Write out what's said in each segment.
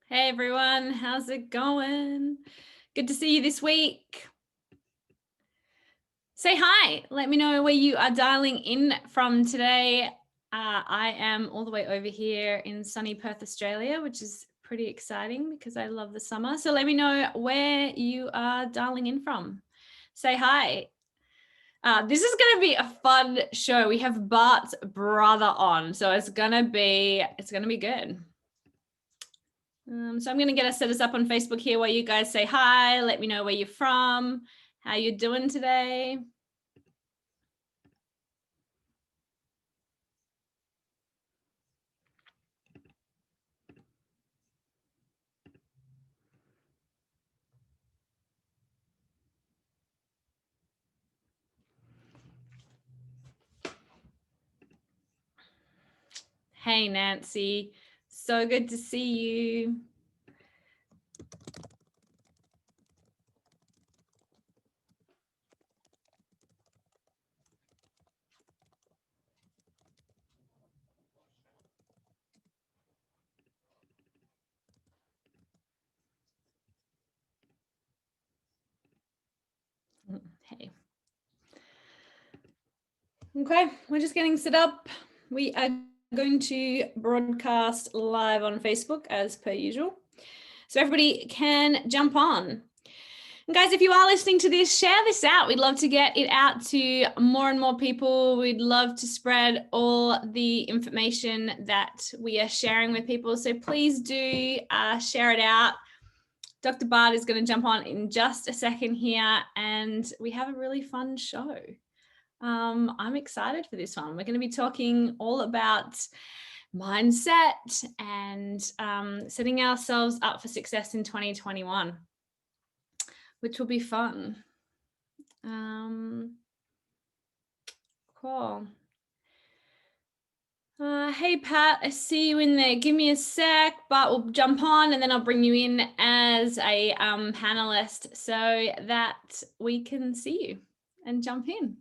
Hey everyone, how's it going? Good to see you this week. Say hi, let me know where you are dialing in from today. I am all the way over here in sunny Perth, Australia, which is pretty exciting because I love the summer. So let me know where you are dialing in from. Say hi. This is going to be a fun show. We have Bart's brother on, so it's gonna be good. So I'm going to get us set us up on Facebook here while you guys say hi. Let me know where you're from, how you're doing today. Hey, Nancy. So good to see you. Hey. Okay, we're just getting set up. We are going to broadcast live on Facebook as per usual. So everybody can jump on. And guys, if you are listening to this, share this out. We'd love to get it out to more and more people. We'd love to spread all the information that we are sharing with people. So please do share it out. Dr. Bart is going to jump on in just a second here, and we have a really fun show. I'm excited for this one. We're going to be talking all about mindset and setting ourselves up for success in 2021, which will be fun. Cool. Hey, Pat, I see you in there. Give me a sec, but we'll jump on and then I'll bring you in as a panelist so that we can see you and jump in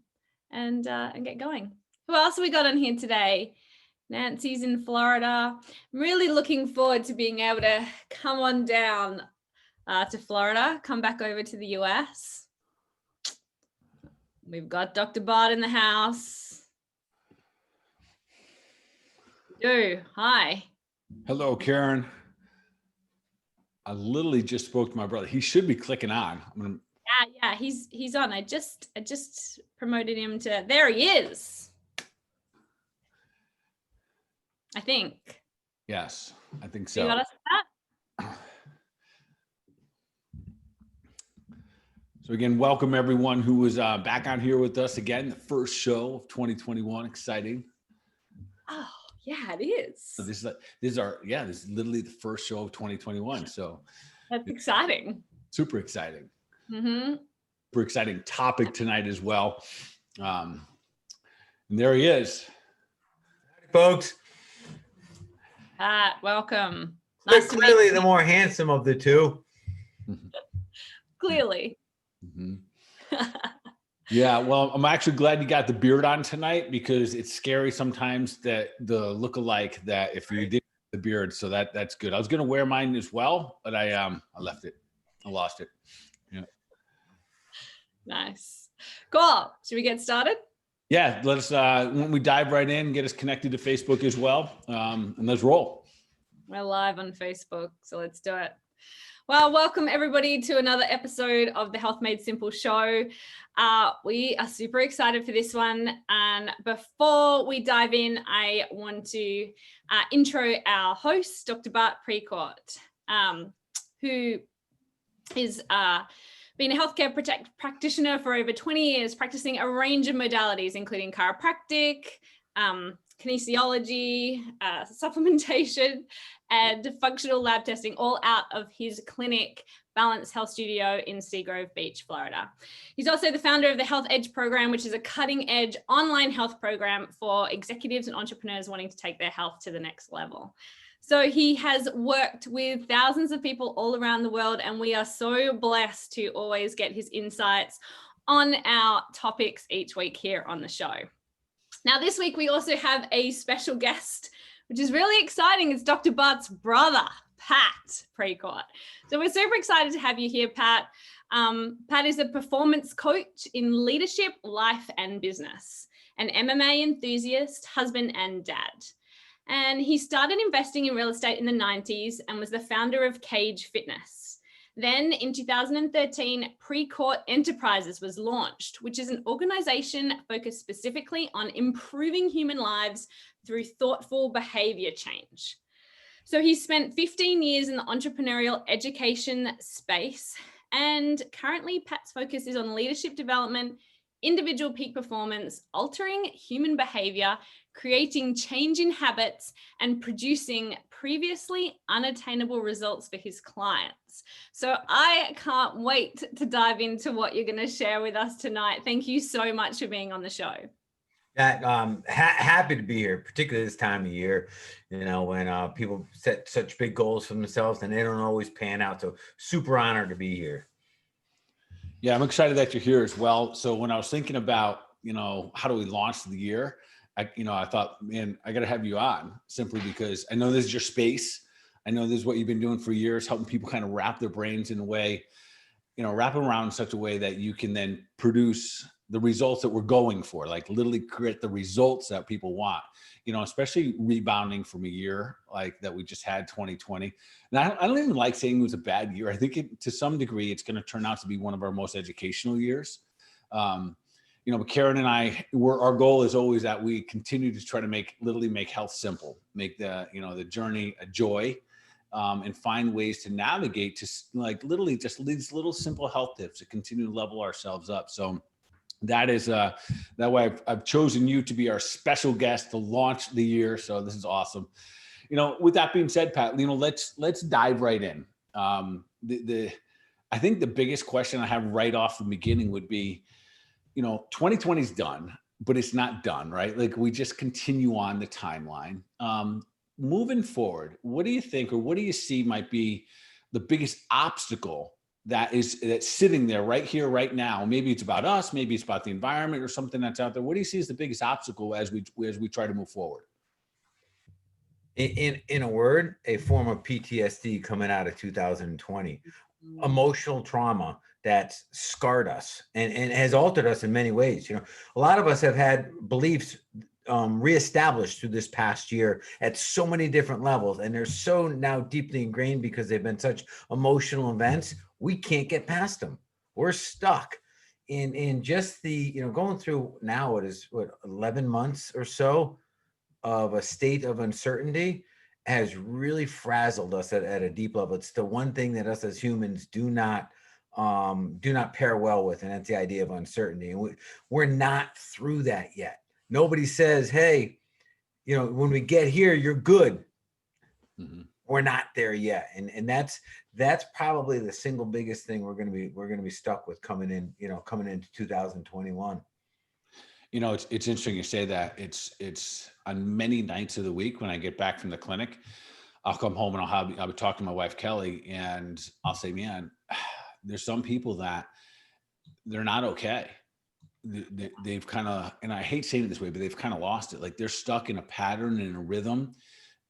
and get going. Who else have we got on here today? Nancy's in Florida. I'm really looking forward to being able to come on down to Florida, come back over to the US. We've got Dr. Bart in the house. Hi. Hello, Karen. I literally just spoke to my brother. He should be clicking on. Yeah, he's on. I just promoted him to. There he is. I think. Yes, I think so. You got us that? So again, welcome everyone who was back out here with us again. The first show of 2021. Exciting. Oh yeah, it is. So this is literally the first show of 2021. So that's exciting. Super exciting. Mm-hmm. Super exciting topic tonight as well. And there he is. Howdy, folks. Welcome. Nice clearly the more handsome of the two. Clearly. Mm-hmm. Yeah, well, I'm actually glad you got the beard on tonight because it's scary sometimes that the look-alike that if you did the beard, so that's good. I was gonna wear mine as well, but I left it. I lost it. Yeah. Nice. Cool. Should we get started? Yeah, let's when we dive right in, get us connected to Facebook as well. And let's roll. We're live on Facebook, so let's do it. Well, welcome everybody to another episode of the Health Made Simple show. We are super excited for this one. And before we dive in, I want to intro our host, Dr. Bart Precourt, who is been a healthcare practitioner for over 20 years, practicing a range of modalities, including chiropractic, kinesiology, supplementation, and functional lab testing, all out of his clinic, Balance Health Studio in Seagrove Beach, Florida. He's also the founder of the Health Edge program, which is a cutting-edge online health program for executives and entrepreneurs wanting to take their health to the next level. So he has worked with thousands of people all around the world, and we are so blessed to always get his insights on our topics each week here on the show. Now, this week, we also have a special guest, which is really exciting. It's Dr. Bart's brother, Pat Precourt. So we're super excited to have you here, Pat. Pat is a performance coach in leadership, life, and business, an MMA enthusiast, husband, and dad. And he started investing in real estate in the 90s and was the founder of Cage Fitness. Then in 2013, Precourt Enterprises was launched, which is an organization focused specifically on improving human lives through thoughtful behavior change. So he spent 15 years in the entrepreneurial education space, and currently Pat's focus is on leadership development, individual peak performance, altering human behavior, creating change in habits, and producing previously unattainable results for his clients. So I can't wait to dive into what you're going to share with us tonight. Thank you so much for being on the show. Happy to be here, particularly this time of year, when people set such big goals for themselves and they don't always pan out. So super honored to be here. Yeah, I'm excited that you're here as well. So when I was thinking about, how do we launch the year, I thought, man, I got to have you on simply because I know this is your space. I know this is what you've been doing for years, helping people kind of wrap their brains in a way, wrap them around in such a way that you can then produce the results that we're going for, like literally create the results that people want, especially rebounding from a year like that we just had 2020. And I don't even like saying it was a bad year. I think to some degree, it's going to turn out to be one of our most educational years. But Karen and our goal is always that we continue to try to make health simple, make the journey a joy, and find ways to navigate to literally just these little simple health tips to continue to level ourselves up. So that is that way I've chosen you to be our special guest to launch the year. So this is awesome. With that being said, Pat, let's dive right in. I think the biggest question I have right off the beginning would be, 2020 is done, but it's not done, right? Like we just continue on the timeline. Moving forward, what do you think, or what do you see might be the biggest obstacle that's sitting there right here, right now? Maybe it's about us, maybe it's about the environment or something that's out there. What do you see as the biggest obstacle as we try to move forward? In a word, a form of PTSD coming out of 2020, emotional trauma that's scarred us and has altered us in many ways. A lot of us have had beliefs reestablished through this past year at so many different levels, and they're so now deeply ingrained because they've been such emotional events. We can't get past them. We're stuck in just the going through now. It is 11 months or so of a state of uncertainty has really frazzled us at a deep level. It's the one thing that us as humans do not pair well with, and that's the idea of uncertainty. And we're not through that yet. Nobody says, hey, when we get here, you're good. Mm-hmm. We're not there yet. And that's probably the single biggest thing we're going to be stuck with coming into 2021. It's interesting you say that. It's on many nights of the week when I get back from the clinic, I'll come home and I'll be talking to my wife, Kelly, and I'll say, man, there's some people that they're not okay. They've kind of, and I hate saying it this way, but they've kind of lost it. Like they're stuck in a pattern and a rhythm.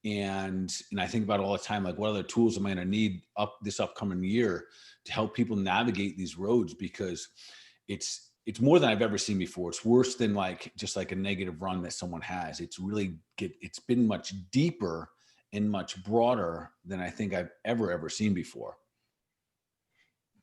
And I think about it all the time, like what other tools am I going to need this upcoming year to help people navigate these roads? Because it's more than I've ever seen before. It's worse than just like a negative run that someone has. It's been much deeper and much broader than I think I've ever seen before.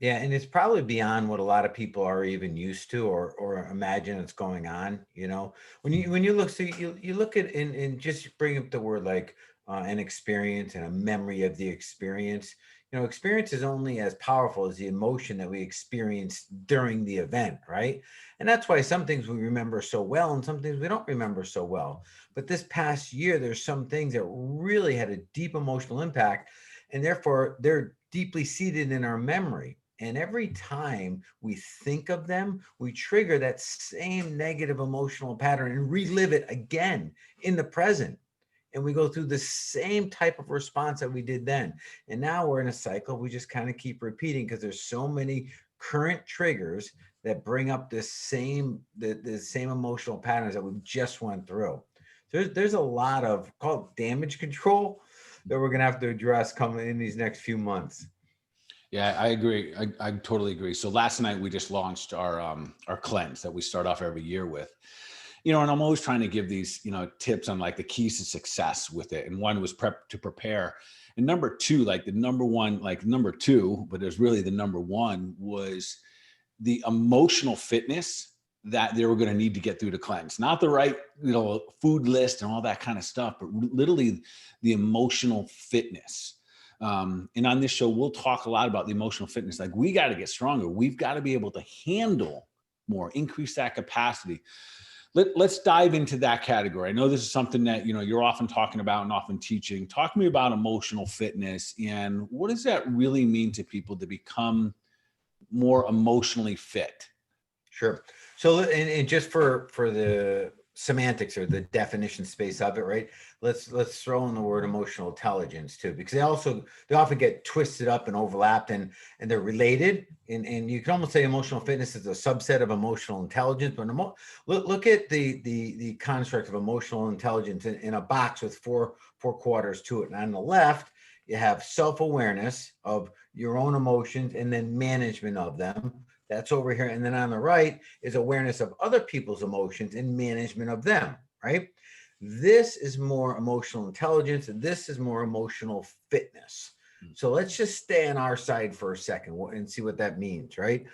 Yeah, and it's probably beyond what a lot of people are even used to or imagine it's going on. When you look, so you look at and just bring up the word like an experience and a memory of the experience. Experience is only as powerful as the emotion that we experience during the event, right? And that's why some things we remember so well and some things we don't remember so well. But this past year, there's some things that really had a deep emotional impact, and therefore they're deeply seated in our memory. And every time we think of them, we trigger that same negative emotional pattern and relive it again in the present. And we go through the same type of response that we did then. And now we're in a cycle. We just kind of keep repeating because there's so many current triggers that bring up the same emotional patterns that we just went through. There's a lot of called damage control that we're going to have to address coming in these next few months. Yeah, I agree. I totally agree. So last night we just launched our cleanse that we start off every year with, and I'm always trying to give these, tips on like the keys to success with it. And one was prepare. And number two, like the number one, like number two, but there's really the number one was the emotional fitness that they were going to need to get through the cleanse, not the right, food list and all that kind of stuff, but literally the emotional fitness. And on this show, we'll talk a lot about the emotional fitness. Like we got to get stronger. We've got to be able to handle more, increase that capacity. Let's dive into that category. I know this is something that, you're often talking about and often teaching. Talk to me about emotional fitness and what does that really mean to people to become more emotionally fit? Sure. So, and just for the semantics or the definition space of it, right? Let's throw in the word emotional intelligence too, because they often get twisted up and overlapped and they're related. And you can almost say emotional fitness is a subset of emotional intelligence. But look at the construct of emotional intelligence in a box with four quarters to it. And on the left, you have self-awareness of your own emotions and then management of them. That's over here. And then on the right is awareness of other people's emotions and management of them, right? This is more emotional intelligence and this is more emotional fitness. So let's just stay on our side for a second and see what that means, right?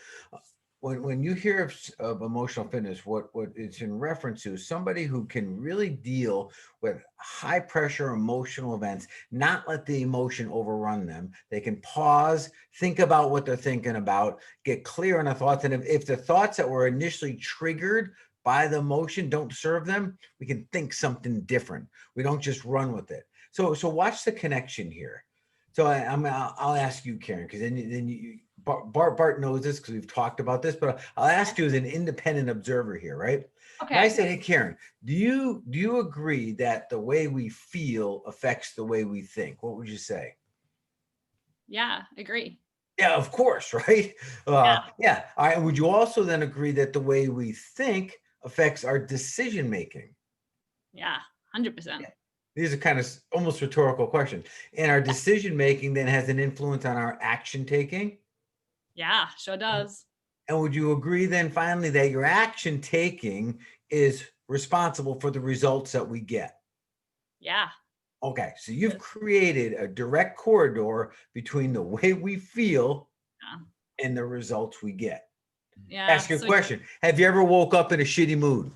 When you hear of emotional fitness, what it's in reference to is somebody who can really deal with high pressure emotional events, not let the emotion overrun them. They can pause, think about what they're thinking about, get clear on the thoughts. And if the thoughts that were initially triggered by the emotion don't serve them, we can think something different. We don't just run with it. So watch the connection here. So I'll ask you, Karen, because then you Bart knows this because we've talked about this, but I'll ask you as an independent observer here, right? Okay. And I say, hey, Karen, do you agree that the way we feel affects the way we think? What would you say? Yeah, agree. Yeah, of course, right? Yeah. All right. Would you also then agree that the way we think affects our decision making? Yeah, 100%. Yeah. These are kind of almost rhetorical questions. And our decision making then has an influence on our action taking? Yeah, sure does. And would you agree then finally that your action taking is responsible for the results that we get? Yeah. Okay, so you've created a direct corridor between the way we feel and the results we get. Yeah. Ask you a question. Have you ever woke up in a shitty mood?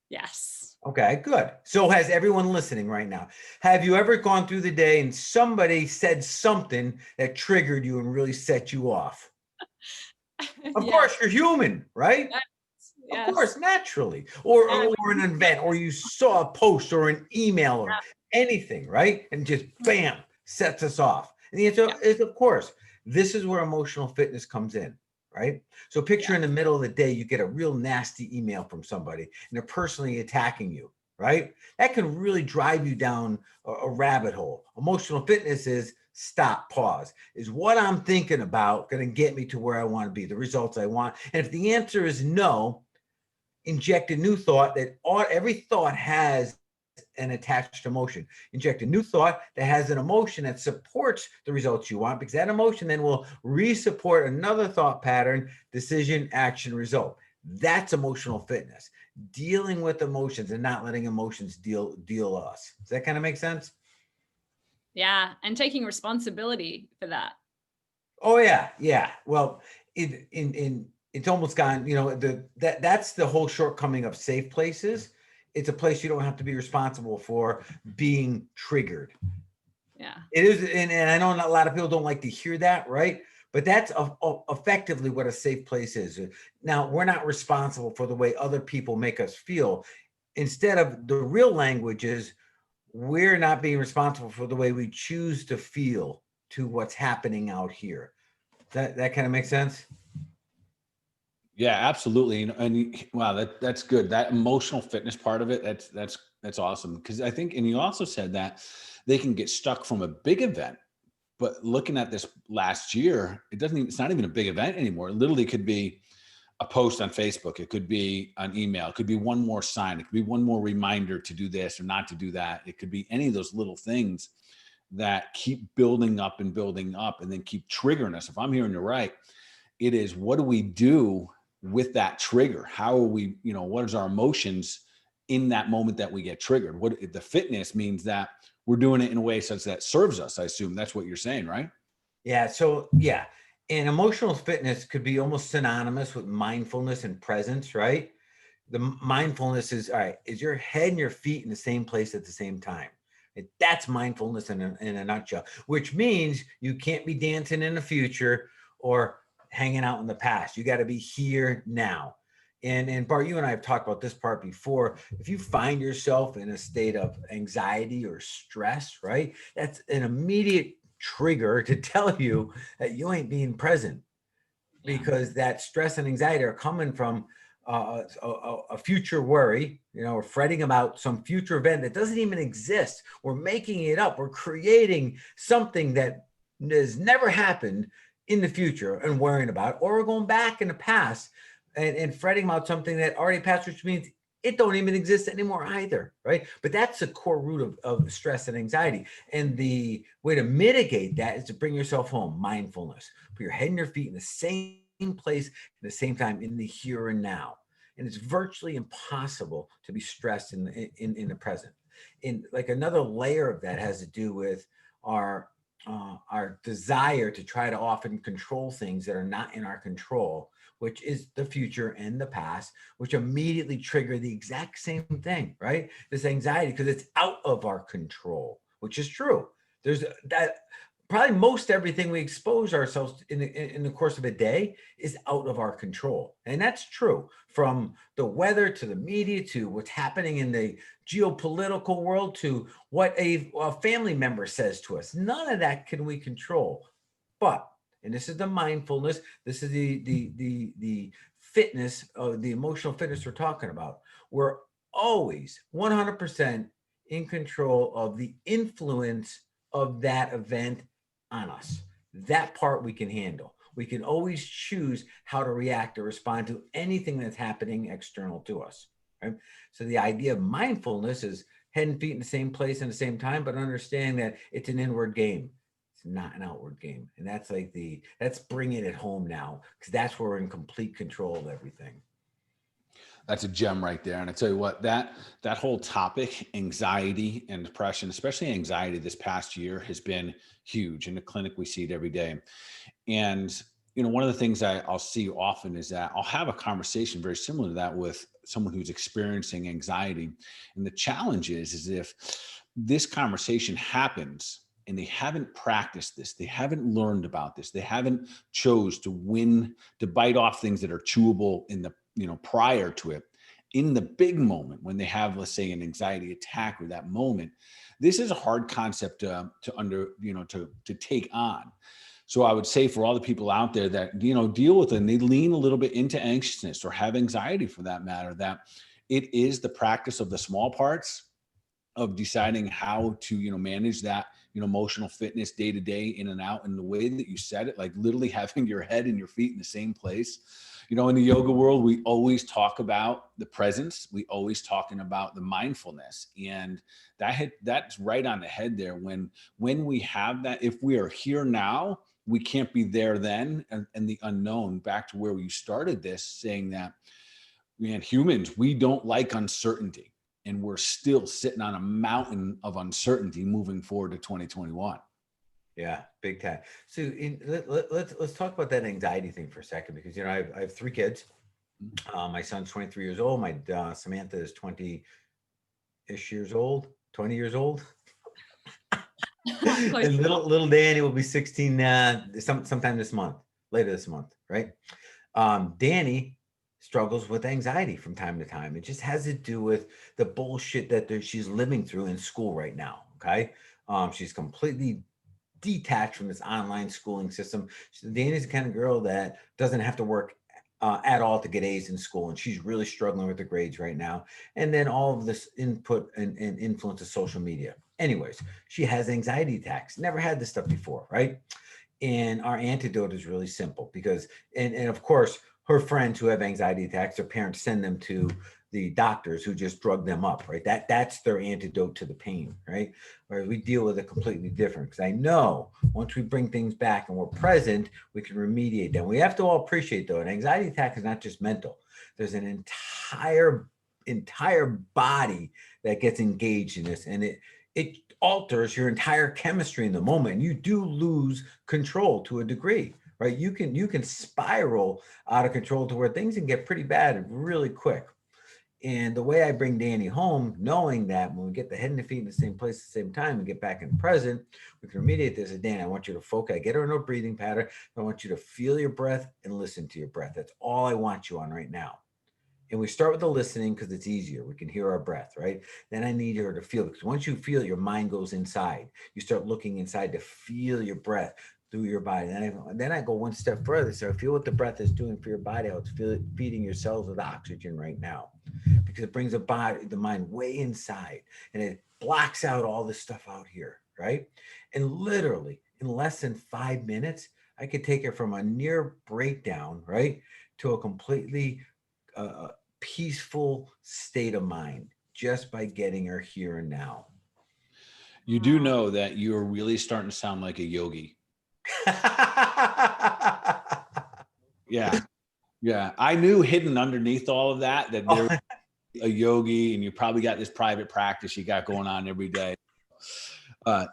Yes. Okay, good. So has everyone listening right now. Have you ever gone through the day and somebody said something that triggered you and really set you off? Of course, you're human, right? Yes. Of course, naturally. Or an event, or you saw a post or an email or anything, right? And just bam, sets us off. And the answer is, of course, this is where emotional fitness comes in, right? So picture in the middle of the day, you get a real nasty email from somebody and they're personally attacking you, right? That can really drive you down a rabbit hole. Emotional fitness is stop, pause. Is what I'm thinking about going to get me to where I want to be, the results I want? And if the answer is no, inject a new thought that every thought has an attached emotion. Inject a new thought that has an emotion that supports the results you want, because that emotion then will re-support another thought pattern, decision, action, result. That's emotional fitness. Dealing with emotions and not letting emotions deal us. Does that kind of make sense? Yeah, and taking responsibility for that. Oh yeah. Well, it's almost gone. That's the whole shortcoming of safe places. It's a place you don't have to be responsible for being triggered. Yeah, it is, and I know a lot of people don't like to hear that, right? But that's effectively what a safe place is. Now, we're not responsible for the way other people make us feel. Instead of the real language is we're not being responsible for the way we choose to feel to what's happening out here. That kind of makes sense? Yeah, absolutely. And wow, that's good. That emotional fitness part of it, that's awesome. Because I think, and you also said that they can get stuck from a big event, but looking at this last year, it's not even a big event anymore. It literally could be a post on Facebook. It could be an email. It could be one more sign. It could be one more reminder to do this or not to do that. It could be any of those little things that keep building up and then keep triggering us. If I'm hearing you right, it is, what do we do with that trigger? How are we, what is our emotions in that moment that we get triggered? What the fitness means that we're doing it in a way such that serves us. I assume that's what you're saying, right? Yeah. So yeah. And emotional fitness could be almost synonymous with mindfulness and presence, right? The mindfulness is, all right, is your head and your feet in the same place at the same time? That's mindfulness in a nutshell, which means you can't be dancing in the future or hanging out in the past. You got to be here now. And Bart, you and I have talked about this part before. If you find yourself in a state of anxiety or stress, right, that's an immediate trigger to tell you that you ain't being present, because that stress and anxiety are coming from a future worry, or fretting about some future event that doesn't even exist. We're making it up. We're creating something that has never happened in the future and worrying about, or we're going back in the past and fretting about something that already passed, which means it don't even exist anymore either, right? But that's the core root of stress and anxiety. And the way to mitigate that is to bring yourself home, mindfulness. Put your head and your feet in the same place at the same time, in the here and now. And it's virtually impossible to be stressed in the present. And like another layer of that has to do with our desire to try to often control things that are not in our control, which is the future and the past, which immediately trigger the exact same thing, right? This anxiety, because it's out of our control, which is true. There's that. Probably most everything we expose ourselves in the course of a day is out of our control. And that's true, from the weather to the media to what's happening in the geopolitical world to what a family member says to us. None of that can we control. But, and this is the mindfulness, this is the fitness, the emotional fitness we're talking about. We're always 100% in control of the influence of that event on us. That part we can handle. We can always choose how to react or respond to anything that's happening external to us, right? So the idea of mindfulness is head and feet in the same place at the same time, but understanding that it's an inward game. It's not an outward game. And that's like that's bringing it home now, because that's where we're in complete control of everything. That's a gem right there. And I tell you what, that whole topic, anxiety and depression, especially anxiety this past year, has been huge. In the clinic, we see it every day. And, one of the things I'll see often is that I'll have a conversation very similar to that with someone who's experiencing anxiety. And the challenge is if this conversation happens and they haven't practiced this, they haven't learned about this, they haven't chose to bite off things that are chewable in the prior to it, in the big moment when they have, let's say, an anxiety attack or that moment, this is a hard concept to take on. So I would say for all the people out there that, deal with it and they lean a little bit into anxiousness or have anxiety for that matter, that it is the practice of the small parts of deciding how to, manage that, emotional fitness day to day, in and out. And the way that you said it, like literally having your head and your feet in the same place. In the yoga world, we always talk about the presence. We always talking about the mindfulness, and that's right on the head there. When we have that, if we are here now, we can't be there then, and the unknown. Back to where we started this, saying that, man, humans, we don't like uncertainty, and we're still sitting on a mountain of uncertainty moving forward to 2021. Yeah, big time. So let's talk about that anxiety thing for a second, because I have 3 kids. My son's 23 years old. My Samantha is 20-ish years old, 20 years old. And little Danny will be 16 sometime this month, later this month, right? Danny struggles with anxiety from time to time. It just has to do with the bullshit that she's living through in school right now. Okay, she's completely detached from this online schooling system. Danny's the kind of girl that doesn't have to work at all to get A's in school, and she's really struggling with the grades right now. And then all of this input and influence of social media. Anyways, she has anxiety attacks. Never had this stuff before, right? And our antidote is really simple, because, and of course, her friends who have anxiety attacks, their parents send them to the doctors who just drug them up, right? That's their antidote to the pain, right? Whereas we deal with it completely different, because I know once we bring things back and we're present, we can remediate them. We have to all appreciate, though, an anxiety attack is not just mental. There's an entire body that gets engaged in this, and it alters your entire chemistry in the moment. You do lose control to a degree, right? You can spiral out of control to where things can get pretty bad really quick. And the way I bring Danny home, knowing that when we get the head and the feet in the same place at the same time and get back in the present, we can remediate this. And Danny, I want you to focus. I get her in a breathing pattern. I want you to feel your breath and listen to your breath. That's all I want you on right now. And we start with the listening because it's easier. We can hear our breath, right? Then I need her to feel it, because once you feel it, your mind goes inside. You start looking inside to feel your breath through your body. Then I go one step further. So feel what the breath is doing for your body, how it's feeding your cells with oxygen right now, because it brings the mind way inside, and it blocks out all this stuff out here, right? And literally in less than 5 minutes, I could take her from a near breakdown, right, to a completely peaceful state of mind just by getting her here and now. You do know that you're really starting to sound like a yogi. Yeah. I knew hidden underneath all of that there was a yogi, and you probably got this private practice you got going on every day.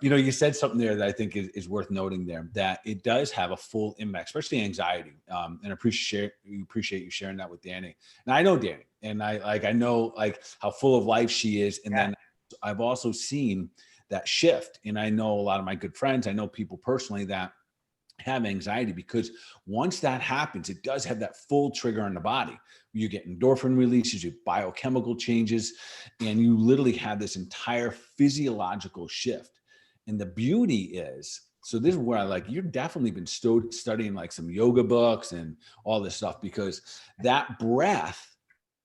You said something there that I think is worth noting there, that it does have a full impact, especially anxiety. And I appreciate you sharing that with Danny. And I know Danny, and I know how full of life she is. And then I've also seen that shift. And I know a lot of my good friends, I know people personally that have anxiety, because once that happens, it does have that full trigger in the body. You get endorphin releases, you biochemical changes, and you literally have this entire physiological shift. And the beauty is, so this is where you've definitely been studying some yoga books and all this stuff, because that breath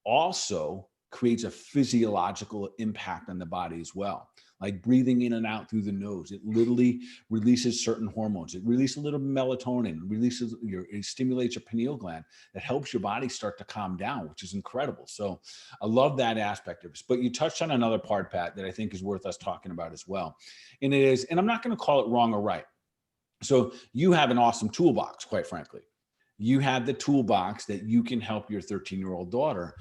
also creates a physiological impact on the body as well. Like breathing in and out through the nose, it literally releases certain hormones. It releases a little melatonin, it stimulates your pineal gland that helps your body start to calm down, which is incredible. So I love that aspect of it. But you touched on another part, Pat, that I think is worth us talking about as well. And it is, and I'm not going to call it wrong or right. So you have an awesome toolbox, quite frankly. You have the toolbox that you can help your 13-year-old daughter,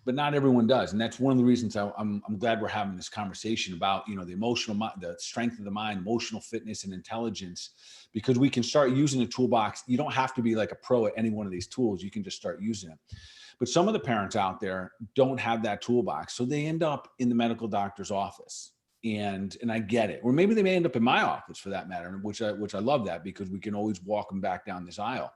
but not everyone does. And that's one of the reasons I'm glad we're having this conversation about, the strength of the mind, emotional fitness and intelligence, because we can start using the toolbox. You don't have to be like a pro at any one of these tools. You can just start using it. But some of the parents out there don't have that toolbox. So they end up in the medical doctor's office. And I get it. Or maybe they may end up in my office for that matter, which I love that, because we can always walk them back down this aisle.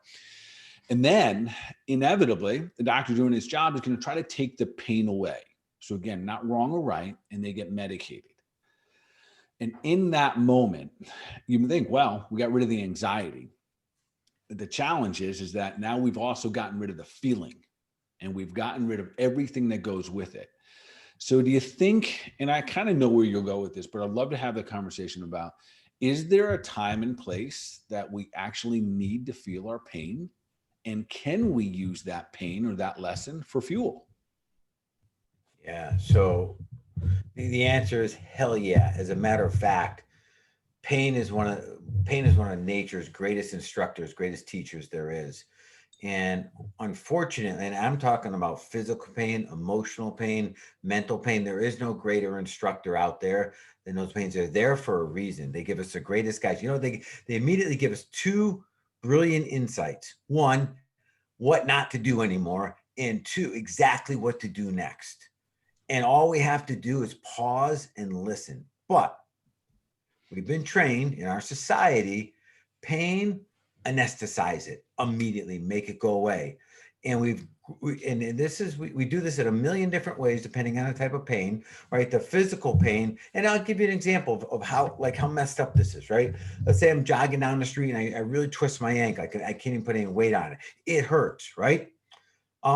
And then inevitably, the doctor doing his job is going to try to take the pain away. So again, not wrong or right, and they get medicated. And in that moment, you think, well, we got rid of the anxiety. The challenge is that now we've also gotten rid of the feeling, and we've gotten rid of everything that goes with it. So do you think, and I kind of know where you'll go with this, but I'd love to have the conversation about, is there a time and place that we actually need to feel our pain? And can we use that pain or that lesson for fuel? Yeah. So the answer is hell yeah. As a matter of fact, pain is one of nature's greatest instructors, greatest teachers there is. And unfortunately, and I'm talking about physical pain, emotional pain, mental pain, there is no greater instructor out there than those pains. They're there for a reason. They give us the greatest guides. They immediately give us two brilliant insights. One, what not to do anymore, and two, exactly what to do next. And all we have to do is pause and listen. But we've been trained in our society, pain, anesthetize it immediately, make it go away. And we do this in a million different ways, depending on the type of pain, right? The physical pain. And I'll give you an example of how messed up this is, right? Let's say I'm jogging down the street and I really twist my ankle. I can't even put any weight on it. It hurts, right?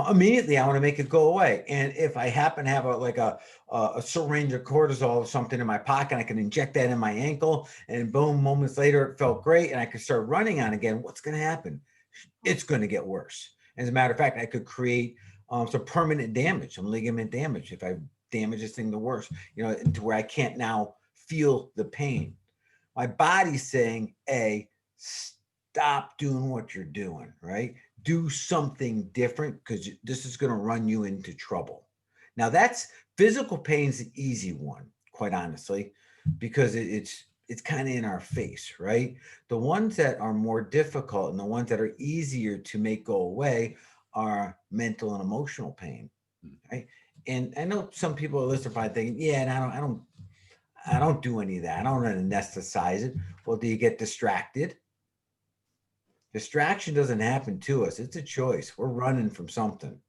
Immediately I want to make it go away. And if I happen to have a syringe of cortisol or something in my pocket, I can inject that in my ankle, and boom, moments later, it felt great. And I can start running on again. What's going to happen? It's going to get worse. As a matter of fact, I could create some permanent damage, some ligament damage if I damage this thing the worst, to where I can't now feel the pain. My body's saying, A, stop doing what you're doing, right? Do something different, because this is going to run you into trouble. Now, that's physical pain's the easy one, quite honestly, because it's kind of in our face, right? The ones that are more difficult and the ones that are easier to make go away are mental and emotional pain, right? And I know some people are listening probably thinking, yeah, and I don't do any of that. I don't anesthetize it. Well, do you get distracted? Distraction doesn't happen to us. It's a choice. We're running from something.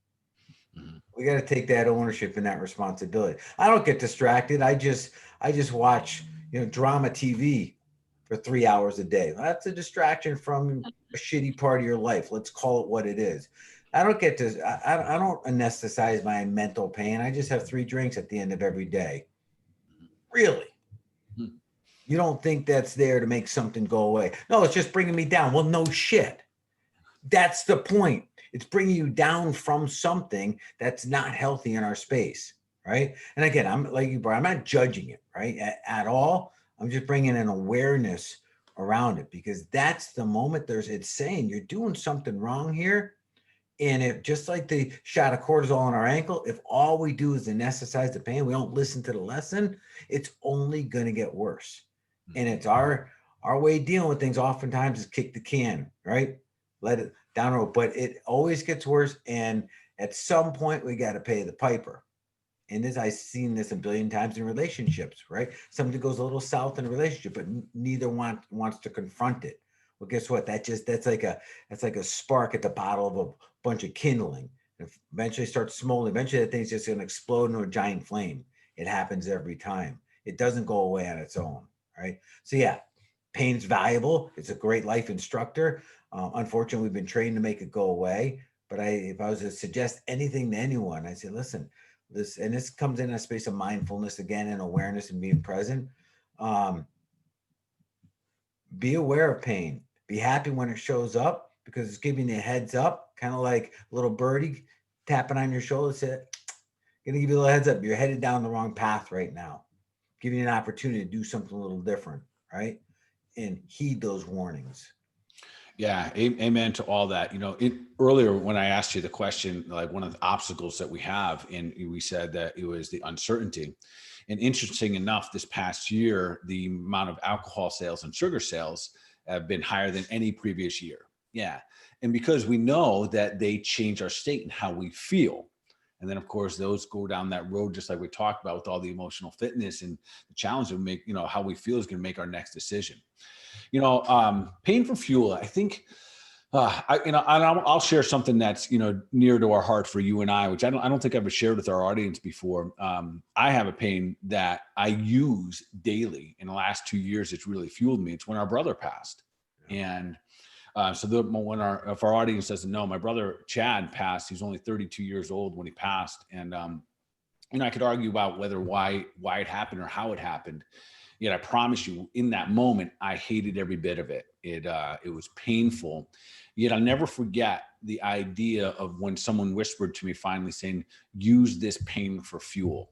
We got to take that ownership and that responsibility. I don't get distracted. I just watch, drama TV for 3 hours a day. That's a distraction from a shitty part of your life. Let's call it what it is. I don't anesthetize my mental pain. I just have 3 drinks at the end of every day. Really? You don't think that's there to make something go away? No, it's just bringing me down. Well, no shit. That's the point. It's bringing you down from something that's not healthy in our space, right? And again, I'm like you, Bart, I'm not judging it, right, at all. I'm just bringing an awareness around it, because that's the moment it's saying you're doing something wrong here. And if, just like the shot of cortisol on our ankle, if all we do is anesthetize the pain, we don't listen to the lesson, it's only going to get worse. And it's our way of dealing with things oftentimes is kick the can, right? Let it down the road, but it always gets worse. And at some point we got to pay the piper. And I've seen this a billion times in relationships, right? Something goes a little south in a relationship, but neither wants to confront it. Well, guess what? That's like a spark at the bottom of a bunch of kindling. It eventually starts smoldering. Eventually that thing's just going to explode into a giant flame. It happens every time. It doesn't go away on its own, right? So yeah, pain's valuable. It's a great life instructor. Unfortunately, we've been trained to make it go away. But if I was to suggest anything to anyone, I say, listen, this comes in a space of mindfulness again, and awareness and being present. Be aware of pain. Be happy when it shows up, because it's giving you a heads up, kind of like a little birdie tapping on your shoulder. Say, gonna give you a little heads up. You're headed down the wrong path right now. Giving you an opportunity to do something a little different, right? And heed those warnings. Yeah, amen to all that. Earlier when I asked you the question, like one of the obstacles that we have, and we said that it was the uncertainty. And interesting enough, this past year, the amount of alcohol sales and sugar sales have been higher than any previous year. Yeah. And because we know that they change our state and how we feel. And then, of course, those go down that road, just like we talked about with all the emotional fitness and the challenge of how we feel is going to make our next decision. Pain for fuel, I think, I'll share something that's, near to our heart for you and I, which I don't think I've ever shared with our audience before. I have a pain that I use daily. In the last 2 years, it's really fueled me. It's when our brother passed. And if our audience doesn't know, my brother Chad passed. He was only 32 years old when he passed. And, I could argue about why it happened or how it happened. Yet I promise you, in that moment, I hated every bit of it. It was painful. Yet I'll never forget the idea of when someone whispered to me finally saying, use this pain for fuel.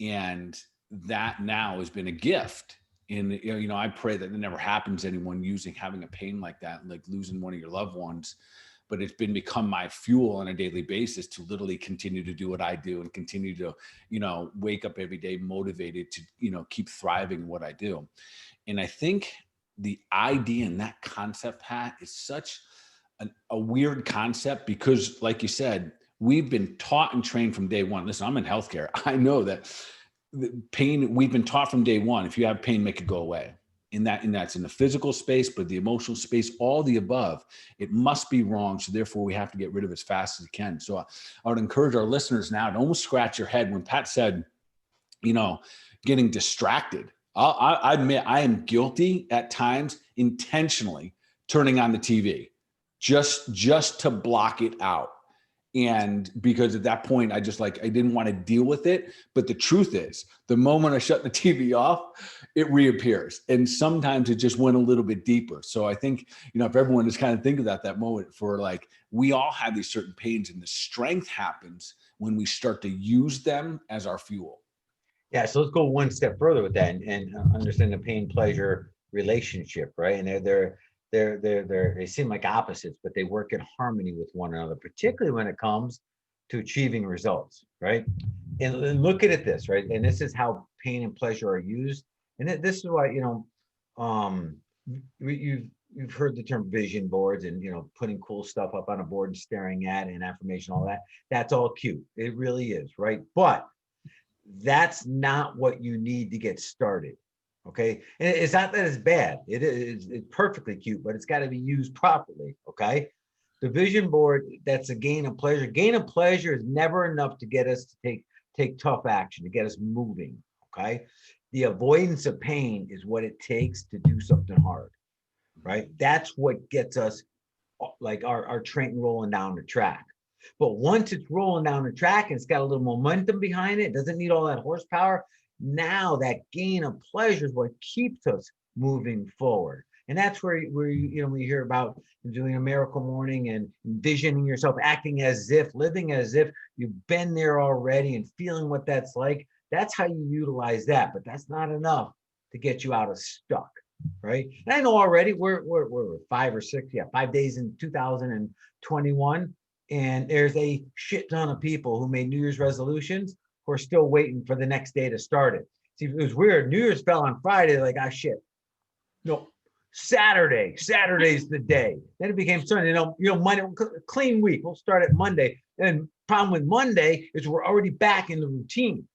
And that now has been a gift. And, I pray that it never happens to anyone having a pain like that, like losing one of your loved ones. But it's become my fuel on a daily basis to literally continue to do what I do and continue to, wake up every day motivated to, keep thriving in what I do. And I think the idea and that concept, Pat, is such a weird concept, because like you said, we've been taught and trained from day one. Listen, I'm in healthcare. I know that the pain, we've been taught from day one, if you have pain, make it go away. And that's in the physical space, but the emotional space, all the above, it must be wrong. So therefore we have to get rid of it as fast as we can. So I would encourage our listeners now to almost scratch your head when Pat said, getting distracted. I admit I am guilty at times intentionally turning on the TV just to block it out. And because at that point, I didn't want to deal with it. But the truth is, the moment I shut the TV off, it reappears. And sometimes it just went a little bit deeper. So I think, if everyone just kind of think about that moment for like, we all have these certain pains, and the strength happens when we start to use them as our fuel. Yeah. So let's go one step further with that and understand the pain pleasure relationship, right? And they seem like opposites, but they work in harmony with one another, particularly when it comes to achieving results, right? And look at it this, right? And this is how pain and pleasure are used. And this is why, you've heard the term vision boards and, putting cool stuff up on a board and staring at and affirmation, all that. That's all cute. It really is, right? But that's not what you need to get started. Okay. And it's not that it's bad. It's perfectly cute, but it's got to be used properly. Okay. The vision board, that's a gain of pleasure. Gain of pleasure is never enough to get us to take tough action, to get us moving. Okay. The avoidance of pain is what it takes to do something hard. Right. That's what gets us like our train rolling down the track. But once it's rolling down the track and it's got a little momentum behind it, doesn't need all that horsepower. Now that gain of pleasure is what keeps us moving forward. And that's where you when you hear about doing a miracle morning and envisioning yourself acting as if, living as if you've been there already and feeling what that's like. That's how you utilize that. But that's not enough to get you out of stuck. Right. And I know already we're 5 days in 2021. And there's a shit ton of people who made New Year's resolutions who are still waiting for the next day to start it. See, it was weird. New Year's fell on Friday. Like, shit. No, Saturday's the day. Then it became Sunday. Monday, clean week. We'll start at Monday. And problem with Monday is we're already back in the routine.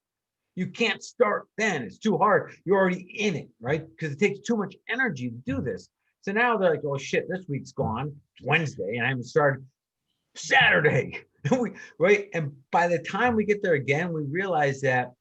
You can't start then. It's too hard. You're already in it, right? Because it takes too much energy to do this. So now they're like, oh shit, this week's gone. It's Wednesday and I haven't started Saturday. Right? And by the time we get there again, we realize that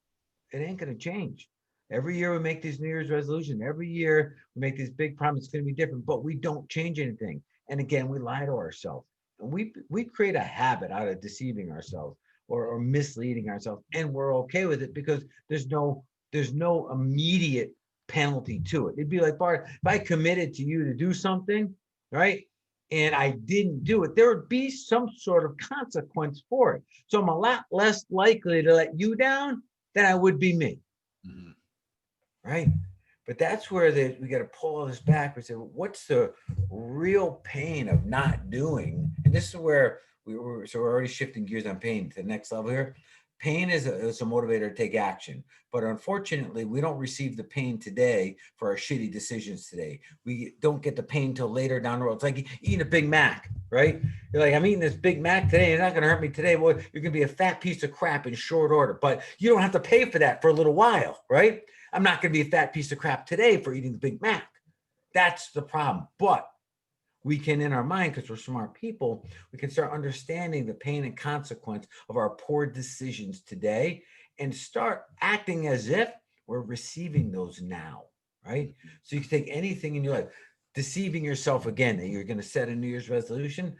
it ain't going to change. Every year we make these New Year's resolutions. Every year we make these big promises. It's going to be different, but we don't change anything. And again, we lie to ourselves. And we create a habit out of deceiving ourselves or misleading ourselves. And we're okay with it because there's no immediate penalty to it. It'd be like, Bart, if I committed to you to do something, right? And I didn't do it, there would be some sort of consequence for it. So I'm a lot less likely to let you down than I would be me. Mm-hmm. Right? But that's where we got to pull all this back and say, what's the real pain of not doing? And this is where we're already shifting gears on pain to the next level here. Pain is a motivator to take action. But unfortunately, we don't receive the pain today for our shitty decisions today. We don't get the pain till later down the road. It's like eating a Big Mac, right? You're like, I'm eating this Big Mac today. It's not going to hurt me today. Well, you're going to be a fat piece of crap in short order. But you don't have to pay for that for a little while, right? I'm not going to be a fat piece of crap today for eating the Big Mac. That's the problem. But we can, in our mind, because we're smart people, we can start understanding the pain and consequence of our poor decisions today and start acting as if we're receiving those now, right? So you can take anything in your life, deceiving yourself again, that you're going to set a New Year's resolution.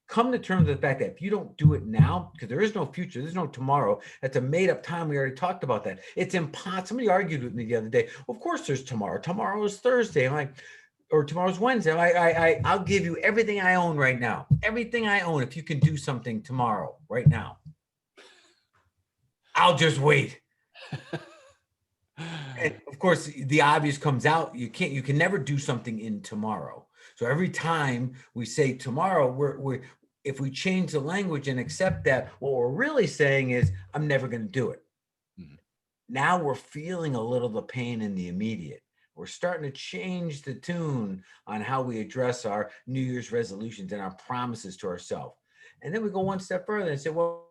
Come to terms with the fact that if you don't do it now, because there is no future, there's no tomorrow. That's a made up time. We already talked about that. It's impossible. Somebody argued with me the other day. Well, of course there's tomorrow. Tomorrow is Thursday. I'm like, or tomorrow's Wednesday. I'll give you everything I own right now. Everything I own. If you can do something tomorrow, right now, I'll just wait. And of course, the obvious comes out. You can never do something in tomorrow. So every time we say tomorrow, if we change the language and accept that, what we're really saying is, I'm never going to do it. Mm-hmm. Now we're feeling a little the pain in the immediate. We're starting to change the tune on how we address our New Year's resolutions and our promises to ourselves. And then we go one step further and say, well,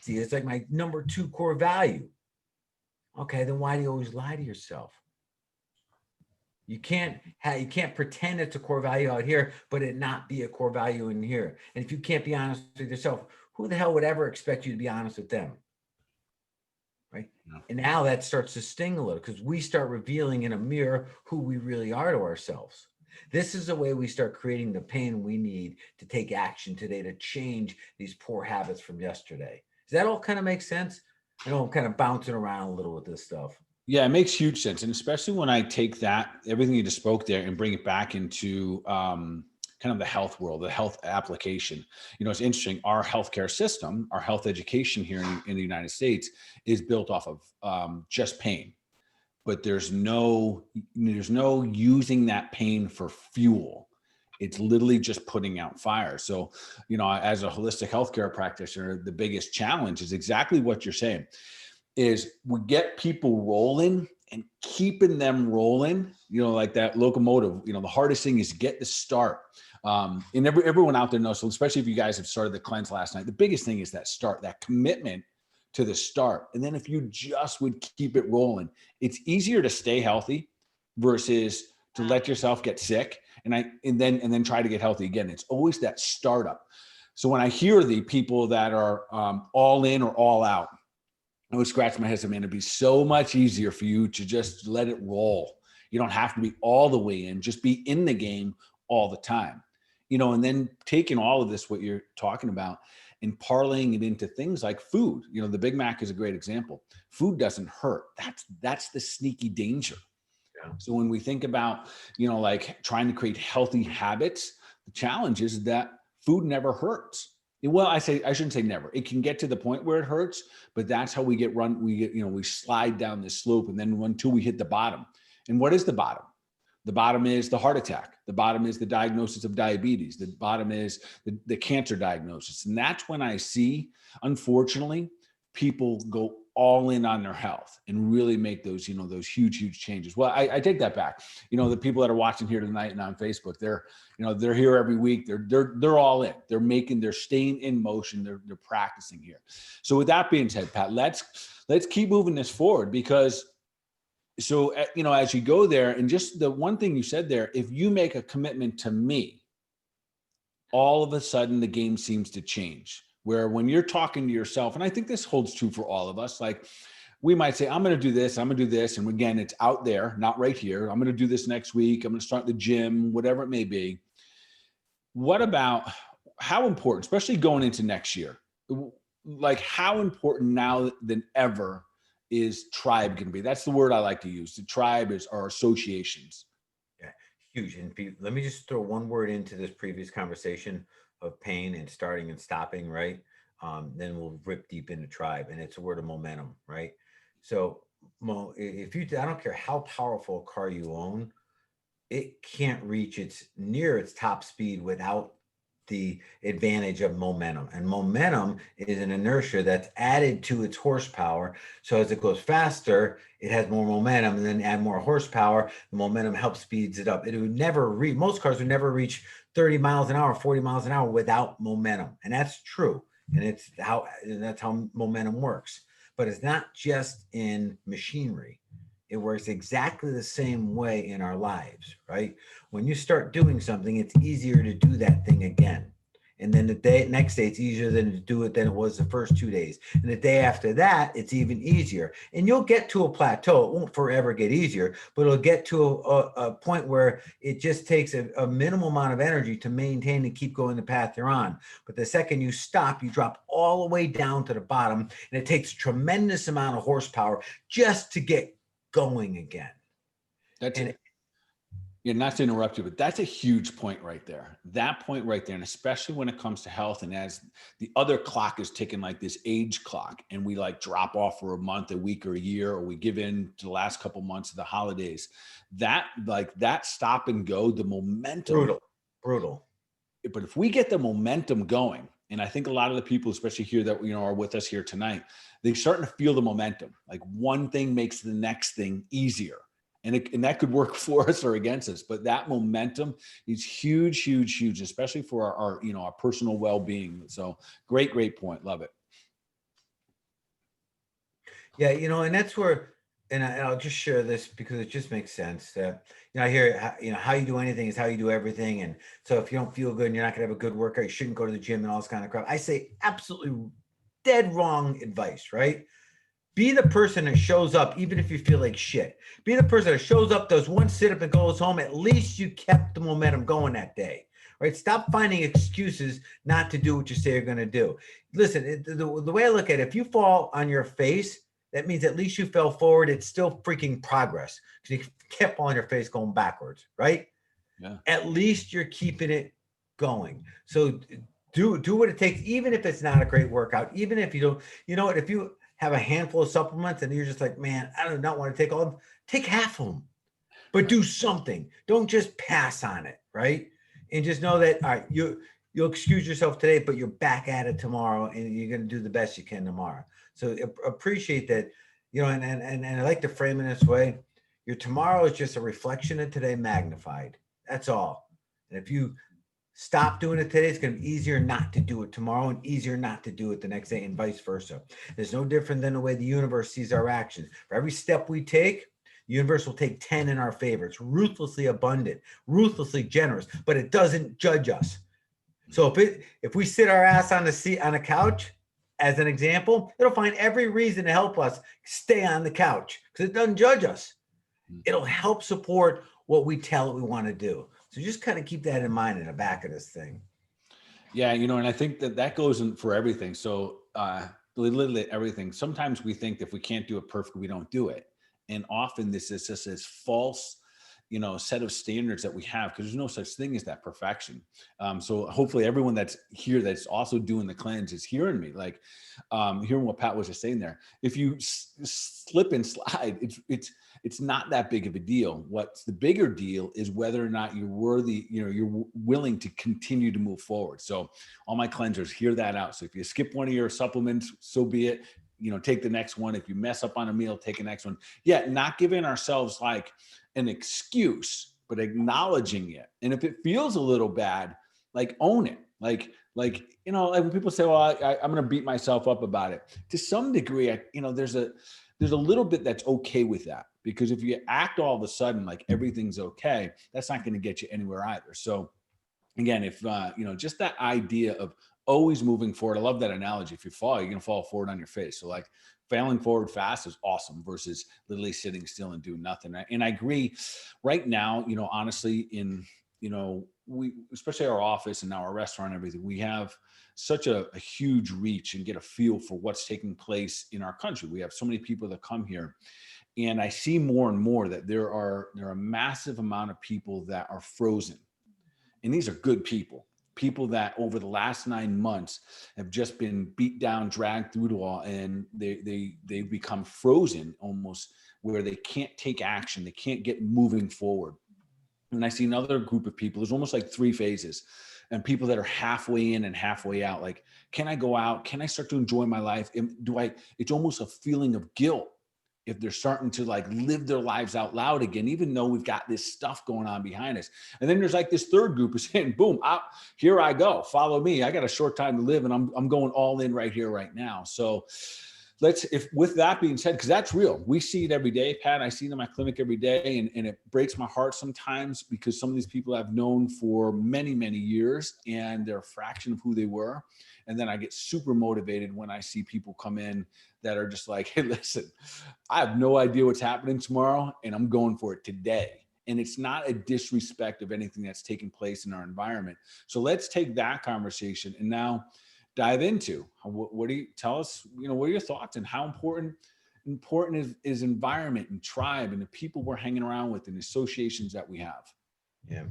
see, it's like my number 2 core value. Okay, then why do you always lie to yourself? You can't pretend it's a core value out here, but it not be a core value in here. And if you can't be honest with yourself, who the hell would ever expect you to be honest with them? Right. No. And now that starts to sting a little because we start revealing in a mirror who we really are to ourselves. This is the way we start creating the pain we need to take action today to change these poor habits from yesterday. Does that all kind of make sense? I know I'm kind of bouncing around a little with this stuff. Yeah, it makes huge sense. And especially when I take that, everything you just spoke there, and bring it back into kind of the health world, the health application. It's interesting. Our healthcare system, our health education here in the United States is built off of just pain. But there's no using that pain for fuel. It's literally just putting out fire. So, as a holistic healthcare practitioner, the biggest challenge is exactly what you're saying. Is we get people rolling and keeping them rolling, like that locomotive. The hardest thing is get the start. And everyone out there knows, so especially if you guys have started the cleanse last night, the biggest thing is that start, that commitment to the start. And then if you just would keep it rolling, it's easier to stay healthy versus to let yourself get sick and then try to get healthy again. It's always that startup. So when I hear the people that are all in or all out, I would scratch my head and say, man, it'd be so much easier for you to just let it roll. You don't have to be all the way in, just be in the game all the time, and then taking all of this, what you're talking about, and parlaying it into things like food. The Big Mac is a great example. Food doesn't hurt. That's the sneaky danger. Yeah. So when we think about, like trying to create healthy habits, the challenge is that food never hurts. Well, I shouldn't say never. It can get to the point where it hurts, but that's how we slide down this slope, and then until we hit the bottom. And what is the bottom? The bottom is the heart attack. The bottom is the diagnosis of diabetes. The bottom is the cancer diagnosis. And that's when I see, unfortunately, people go all in on their health and really make those, those huge, huge changes. Well, I take that back. The people that are watching here tonight and on Facebook, they're here every week. They're all in. They're staying in motion. They're practicing here. So with that being said, Pat, let's keep moving this forward, because so, as you go there, and just the one thing you said there, if you make a commitment to me, all of a sudden the game seems to change. Where when you're talking to yourself, and I think this holds true for all of us, like we might say, I'm going to do this, I'm going to do this. And again, it's out there, not right here. I'm going to do this next week. I'm going to start the gym, whatever it may be. What about how important, especially going into next year, like how important now than ever is tribe going to be? That's the word I like to use. The tribe is our associations. Yeah, huge. And let me just throw one word into this previous conversation of pain and starting and stopping, right? Then we'll rip deep into tribe, and it's a word of momentum, right? So if you, I don't care how powerful a car you own, it can't reach its top speed without the advantage of momentum. And momentum is an inertia that's added to its horsepower. So as it goes faster, it has more momentum, and then add more horsepower. The momentum helps speeds it up. It would never reach, most cars would never reach 30 miles an hour, 40 miles an hour without momentum. And that's true. And that's how momentum works. But it's not just in machinery. It works exactly the same way in our lives, right? When you start doing something, it's easier to do that thing again. And then next day, it's easier to do it than it was the first 2 days. And the day after that, it's even easier. And you'll get to a plateau. It won't forever get easier, but it'll get to a point where it just takes a minimal amount of energy to maintain and keep going the path you're on. But the second you stop, you drop all the way down to the bottom. And it takes a tremendous amount of horsepower just to get going again. Not to interrupt you, but that's a huge point right there. That point right there, and especially when it comes to health, and as the other clock is ticking, like this age clock, and we like drop off for a month, a week, or a year, or we give in to the last couple months of the holidays, that stop and go, the momentum. Brutal. But if we get the momentum going, and I think a lot of the people, especially here that are with us here tonight, they're starting to feel the momentum. Like one thing makes the next thing easier. And that could work for us or against us, but that momentum is huge, huge, huge, especially for our personal well-being. So great point. Love it. Yeah. And that's where, and I'll just share this because it just makes sense that, I hear, how you do anything is how you do everything. And so if you don't feel good and you're not gonna have a good workout, you shouldn't go to the gym and all this kind of crap. I say absolutely dead wrong advice, right? Be the person that shows up, even if you feel like shit. Be the person that shows up, does one sit-up and goes home. At least you kept the momentum going that day, right? Stop finding excuses not to do what you say you're going to do. Listen, the way I look at it, if you fall on your face, that means at least you fell forward. It's still freaking progress because you kept on your face going backwards, right? Yeah. At least you're keeping it going. So do what it takes, even if it's not a great workout, even if you don't, you know what, if you have a handful of supplements and you're just like, man, I do not want to take all of them, take half of them, but do something. Don't just pass on it, right? And just know that, all right, you'll excuse yourself today, but you're back at it tomorrow and you're going to do the best you can tomorrow. So appreciate that, you know, and I like to frame it this way. Your tomorrow is just a reflection of today magnified. That's all. And if you stop doing it today, it's going to be easier not to do it tomorrow and easier not to do it the next day and vice versa. It's no different than the way the universe sees our actions. For every step we take, the universe will take 10 in our favor. It's ruthlessly abundant, ruthlessly generous, but it doesn't judge us. So if we sit our ass on the seat, on a couch, as an example, it'll find every reason to help us stay on the couch because it doesn't judge us. It'll help support what we tell it we want to do. So just kind of keep that in mind in the back of this thing. Yeah, you know, and I think that goes in for everything. So literally everything. Sometimes we think if we can't do it perfectly, we don't do it. And often this is just this false, you know, set of standards that we have because there's no such thing as that perfection. So hopefully everyone that's here that's also doing the cleanse is hearing me, like hearing what Pat was just saying there. If you slip and slide, it's not that big of a deal. What's the bigger deal is whether or not you're worthy, you know, you're willing to continue to move forward. So all my cleansers, hear that out. So if you skip one of your supplements, so be it. You know, take the next one. If you mess up on a meal, take the next one. Yeah, not giving ourselves like an excuse, but acknowledging it. And if it feels a little bad, like own it. Like, you know, like when people say, well, I'm going to beat myself up about it. To some degree, you know, there's a little bit that's okay with that. Because if you act all of a sudden like everything's okay, that's not going to get you anywhere either. So again, if, you know, just that idea of always moving forward. I love that analogy. If you fall, you're going to fall forward on your face. So like failing forward fast is awesome versus literally sitting still and doing nothing. And I agree right now, you know, honestly in, you know, we, especially our office and now our restaurant and everything, we have such a huge reach and get a feel for what's taking place in our country. We have so many people that come here. And I see more and more that there are a massive amount of people that are frozen. And these are good people that over the last 9 months have just been beat down, dragged through the wall, and they become frozen almost where they can't take action. They can't get moving forward. And I see another group of people, there's almost like 3 phases, and people that are halfway in and halfway out. Like, can I go out? Can I start to enjoy my life? It's almost a feeling of guilt if they're starting to like live their lives out loud again, even though we've got this stuff going on behind us. And then there's like this third group is saying, boom, here I go, follow me. I got a short time to live and I'm going all in right here, right now. So with that being said, because that's real, we see it every day, Pat. I see it in my clinic every day, and it breaks my heart sometimes because some of these people I've known for many, many years, and they're a fraction of who they were. And then I get super motivated when I see people come in that are just like, hey, listen, I have no idea what's happening tomorrow, and I'm going for it today. And it's not a disrespect of anything that's taking place in our environment. So let's take that conversation and now dive into what do you tell us, you know, what are your thoughts and how important is environment and tribe and the people we're hanging around with and associations that we have? Yeah.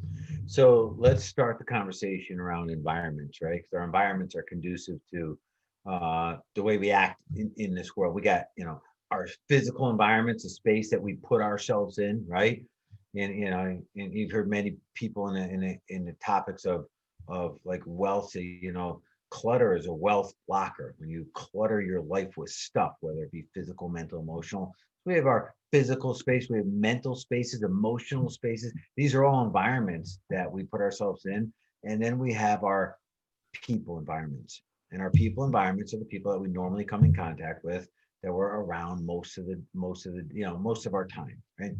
So let's start the conversation around environments, right? Because our environments are conducive to the way we act in this world. We got, you know, our physical environments, the space that we put ourselves in, right? And, you know, and you've heard many people in the topics of like wealthy, you know, clutter is a wealth blocker. When you clutter your life with stuff, whether it be physical, mental, emotional. We have our physical space, we have mental spaces, emotional spaces. These are all environments that we put ourselves in. And then we have our people environments. And our people environments are the people that we normally come in contact with, that we're around most of our time, right?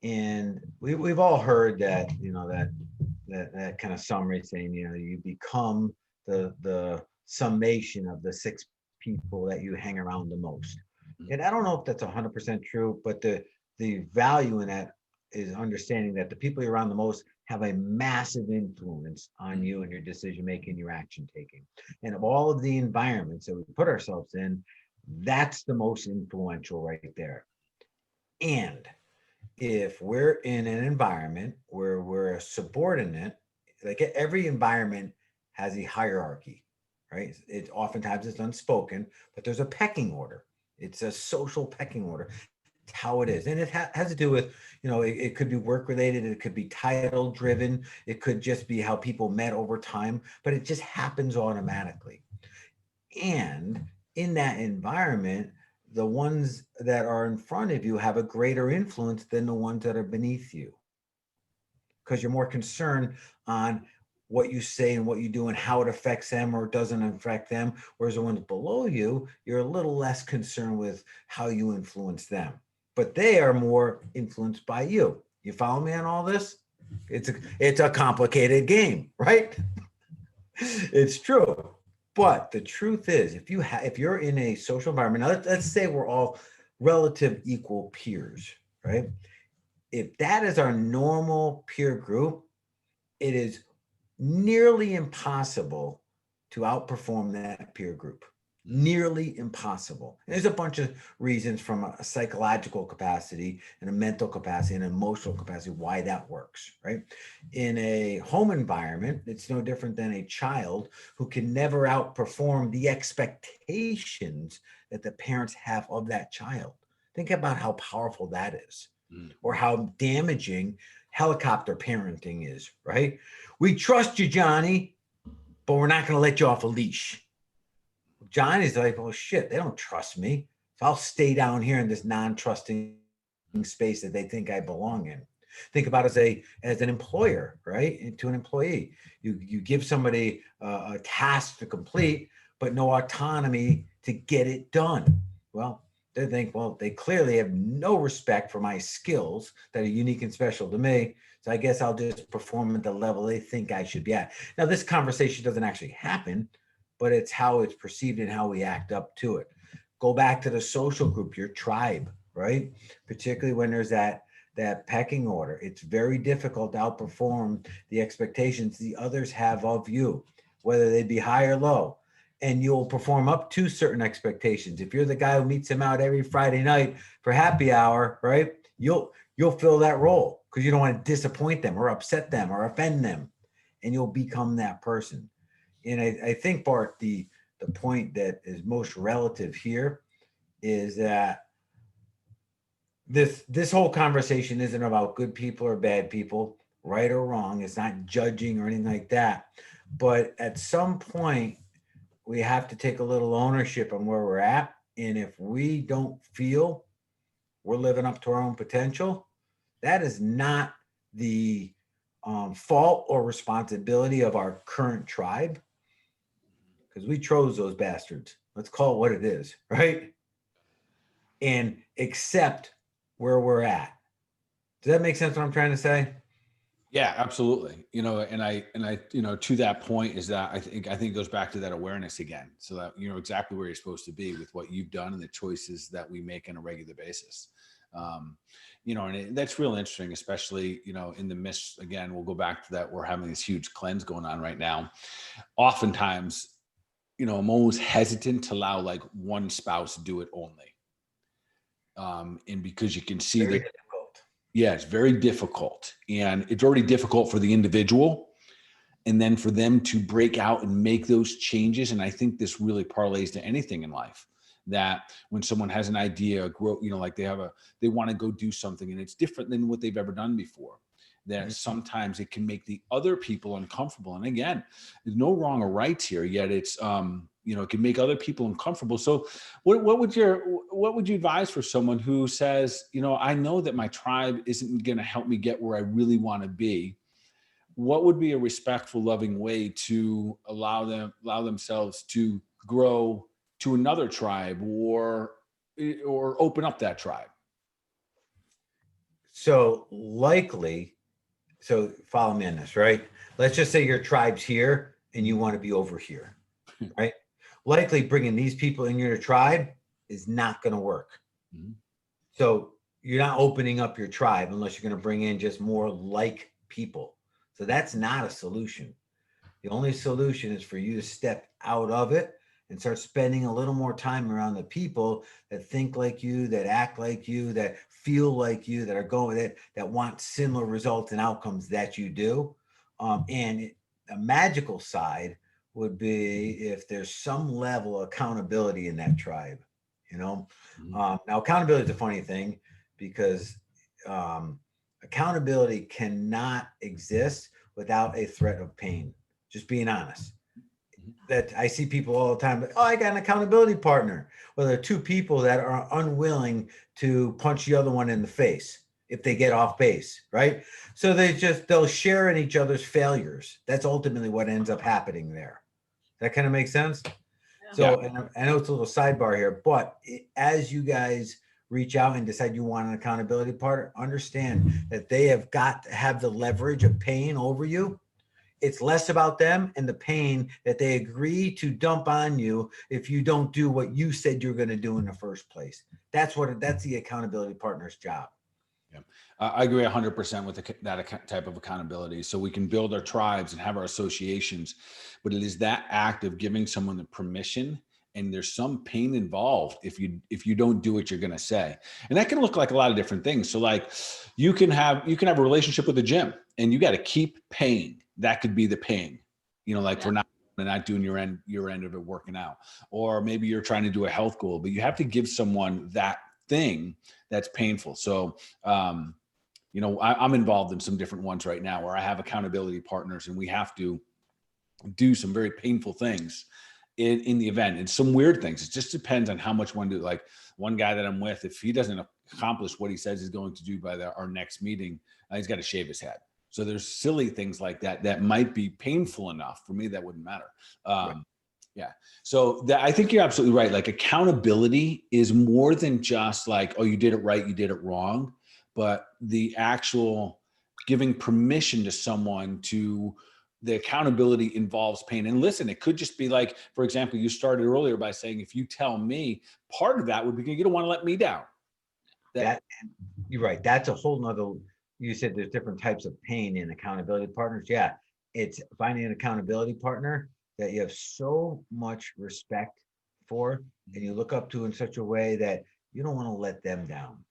And we've all heard that, you know, that kind of summary saying, you know, you become the summation of the 6 people that you hang around the most. And I don't know if that's 100% true, but the value in that is understanding that the people you're around the most have a massive influence on you and your decision making, your action taking. And of all of the environments that we put ourselves in, that's the most influential right there. And if we're in an environment where we're a subordinate, like every environment has a hierarchy, right? It oftentimes it's unspoken, but there's a pecking order. It's a social pecking order. It's how it is. And it has to do with, it could be work related. It could be title driven. It could just be how people met over time, but it just happens automatically. And in that environment, the ones that are in front of you have a greater influence than the ones that are beneath you, because you're more concerned on what you say and what you do and how it affects them or doesn't affect them. Whereas the ones below you, you're a little less concerned with how you influence them, but they are more influenced by you. You follow me on all this? It's a complicated game, right? It's true. But the truth is, if you're in a social environment, let's say we're all relative equal peers, right? If that is our normal peer group, it is nearly impossible to outperform that peer group. Nearly impossible. And there's a bunch of reasons from a psychological capacity and a mental capacity and emotional capacity why that works, right? In a home environment, it's no different than a child who can never outperform the expectations that the parents have of that child. Think about how powerful that is, or how damaging helicopter parenting is, right? We trust you, Johnny, but we're not going to let you off a leash. Johnny's like, oh shit, they don't trust me. So I'll stay down here in this non-trusting space that they think I belong in. Think about as an employer, right? To an employee, you give somebody a task to complete, but no autonomy to get it done. Well, they think, well, they clearly have no respect for my skills that are unique and special to me. So I guess I'll just perform at the level they think I should be at. Now, this conversation doesn't actually happen, but it's how it's perceived and how we act up to it. Go back to the social group, your tribe, right? Particularly when there's that pecking order. It's very difficult to outperform the expectations the others have of you, whether they be high or low. And you'll perform up to certain expectations. If you're the guy who meets them out every Friday night for happy hour, right? You'll fill that role because you don't want to disappoint them or upset them or offend them. And you'll become that person. And I think, Bart, the point that is most relative here is that this whole conversation isn't about good people or bad people, right or wrong. It's not judging or anything like that. But at some point, we have to take a little ownership on where we're at. And if we don't feel we're living up to our own potential, that is not the fault or responsibility of our current tribe, because we chose those bastards. Let's call it what it is, right? And accept where we're at. Does that make sense what I'm trying to say? Yeah, absolutely. And I, to that point is that I think it goes back to that awareness again. So that, exactly where you're supposed to be with what you've done and the choices that we make on a regular basis. And that's real interesting, especially, in the midst, again, we'll go back to that. We're having this huge cleanse going on right now. Oftentimes, I'm always hesitant to allow like one spouse do it only. And because you can see that. Difficult. Yeah, it's very difficult. And it's already difficult for the individual. And then for them to break out and make those changes. And I think this really parlays to anything in life, that when someone has an idea, grow, like they want to go do something and it's different than what they've ever done before, that sometimes it can make the other people uncomfortable. And again, there's no wrong or right here, yet it's, it can make other people uncomfortable. So what would you advise for someone who says, I know that my tribe isn't going to help me get where I really want to be? What would be a respectful, loving way to allow themselves to grow to another tribe or open up that tribe? So follow me on this, right? Let's just say your tribe's here and you want to be over here, right? Likely bringing these people in your tribe is not going to work. Mm-hmm. So you're not opening up your tribe unless you're going to bring in just more like people. So that's not a solution. The only solution is for you to step out of it and start spending a little more time around the people that think like you, that act like you, that feel like you, that are going that want similar results and outcomes that you do. And a magical side would be if there's some level of accountability in that tribe. Mm-hmm. Now accountability is a funny thing because accountability cannot exist without a threat of pain. Just being honest. That I see people all the time. Oh, I got an accountability partner. Well, there are two people that are unwilling to punch the other one in the face if they get off base, right? So they'll share in each other's failures. That's ultimately what ends up happening there. That kind of makes sense. Yeah. So, and I know it's a little sidebar here, but as you guys reach out and decide you want an accountability partner, understand that they have got to have the leverage of pain over you. It's less about them and the pain that they agree to dump on you if you don't do what you said you're going to do in the first place. That's the accountability partner's job. Yeah, I agree 100% with that type of accountability. So we can build our tribes and have our associations, but it is that act of giving someone the permission. And there's some pain involved if you don't do what you're going to say. And that can look like a lot of different things. So like you can have a relationship with the gym and you got to keep paying. That could be the pain, for not doing your end of it working out. Or maybe you're trying to do a health goal, but you have to give someone that thing that's painful. So, I'm involved in some different ones right now where I have accountability partners and we have to do some very painful things in the event, and some weird things. It just depends on how much one do. Like one guy that I'm with, if he doesn't accomplish what he says he's going to do by our next meeting, he's got to shave his head. So there's silly things like that might be painful enough. For me, that wouldn't matter. Right. Yeah. So I think you're absolutely right. Like accountability is more than just like, oh, you did it right, you did it wrong, but the actual giving permission to someone to. The accountability involves pain. And listen, it could just be like, for example, you started earlier by saying, if you tell me, part of that would be, you don't want to let me down. That you're right. That's a whole nother, you said there's different types of pain in accountability partners. Yeah. It's finding an accountability partner that you have so much respect for and you look up to in such a way that you don't want to let them down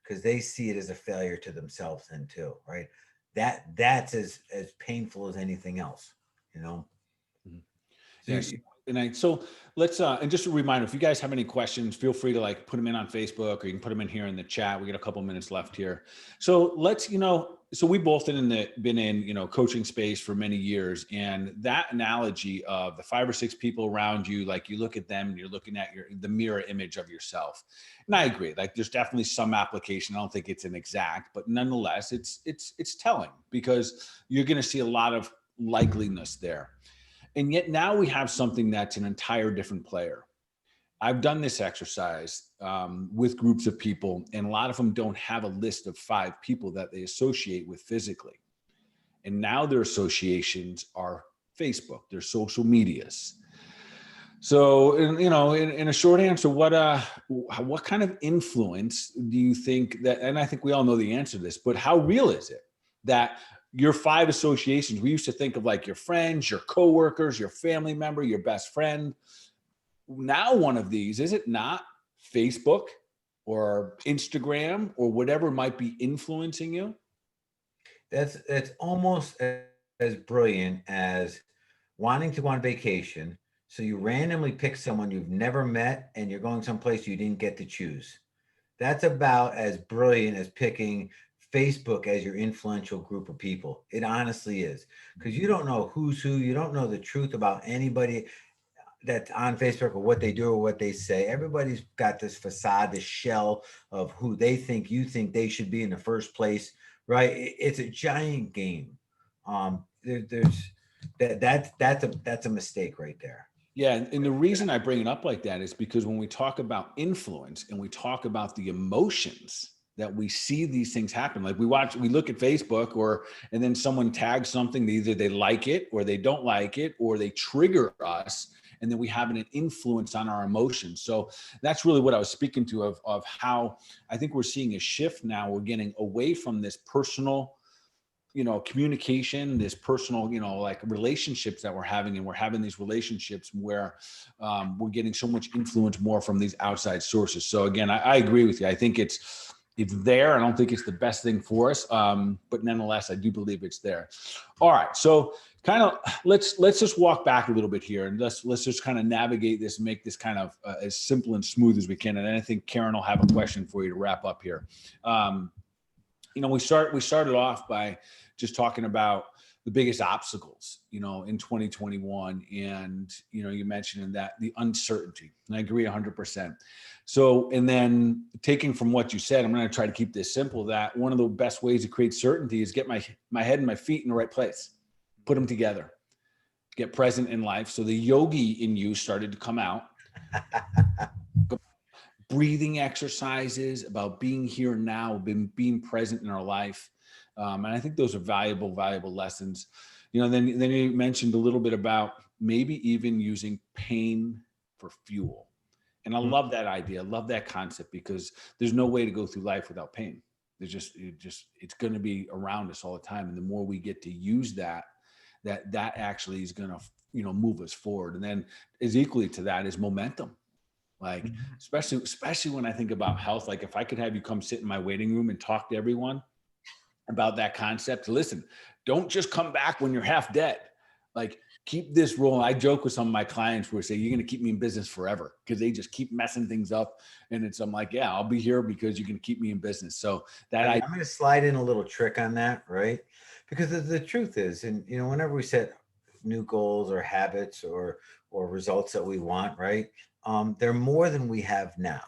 because they see it as a failure to themselves then too, right? That's as painful as anything else, So let's and just a reminder, if you guys have any questions, feel free to like put them in on Facebook or you can put them in here in the chat. We got a couple minutes left here. So let's, so we both been in coaching space for many years, and that analogy of the 5 or 6 people around you, like you look at them and you're looking at the mirror image of yourself. And I agree, like there's definitely some application. I don't think it's an exact, but nonetheless, it's telling because you're going to see a lot of likeliness there. And yet now we have something that's an entire different player. I've done this exercise with groups of people, and a lot of them don't have a list of 5 people that they associate with physically. And now their associations are Facebook, their social medias. So, in a short answer, what kind of influence do you think that, and I think we all know the answer to this, but how real is it that your 5 associations, we used to think of like your friends, your coworkers, your family member, your best friend. Now one of these, is it not Facebook or Instagram or whatever might be influencing you? That's almost as brilliant as wanting to go on vacation. So you randomly pick someone you've never met and you're going someplace you didn't get to choose. That's about as brilliant as picking Facebook as your influential group of people. It honestly is, because you don't know who's who. You don't know the truth about anybody that's on Facebook or what they do or what they say. Everybody's got this facade, this shell of who they think you think they should be in the first place, right? It's a giant game. That's a mistake right there. Yeah, and the reason I bring it up like that is because when we talk about influence and we talk about the emotions that we see these things happen, like we look at Facebook and then someone tags something, either they like it or they don't like it, or they trigger us. and then we have an influence on our emotions. So that's really what I was speaking to of how I think we're seeing a shift now. We're getting away from this personal, communication, this personal, like relationships that we're having, and we're having these relationships where we're getting so much influence more from these outside sources. So again, I agree with you. I think it's there. I don't think it's the best thing for us, but nonetheless, I do believe it's there. All right, so kind of let's just walk back a little bit here, and let's just kind of navigate this and make this kind of as simple and smooth as we can. And then I think Karen will have a question for you to wrap up here. We started off by just talking about the biggest obstacles, in 2021. And, you mentioned that the uncertainty, and I agree 100%. So, and then taking from what you said, I'm going to try to keep this simple, that one of the best ways to create certainty is get my head and my feet in the right place, put them together, get present in life. So the yogi in you started to come out. Breathing exercises, about being here now, being present in our life. And I think those are valuable lessons. Then you mentioned a little bit about maybe even using pain for fuel. And I love that idea. I love that concept, because there's no way to go through life without pain. It's going to be around us all the time. And the more we get to use that actually is going to, move us forward. And then as equally to that is momentum. Like, especially when I think about health, like if I could have you come sit in my waiting room and talk to everyone about that concept, listen, don't just come back when you're half dead. Like, keep this rolling. I joke with some of my clients where I say, you're going to keep me in business forever, because they just keep messing things up. And I'm like, yeah, I'll be here because you're going to keep me in business. So I'm going to slide in a little trick on that, right? Because the truth is, and whenever we set new goals or habits or results that we want, right? They're more than we have now,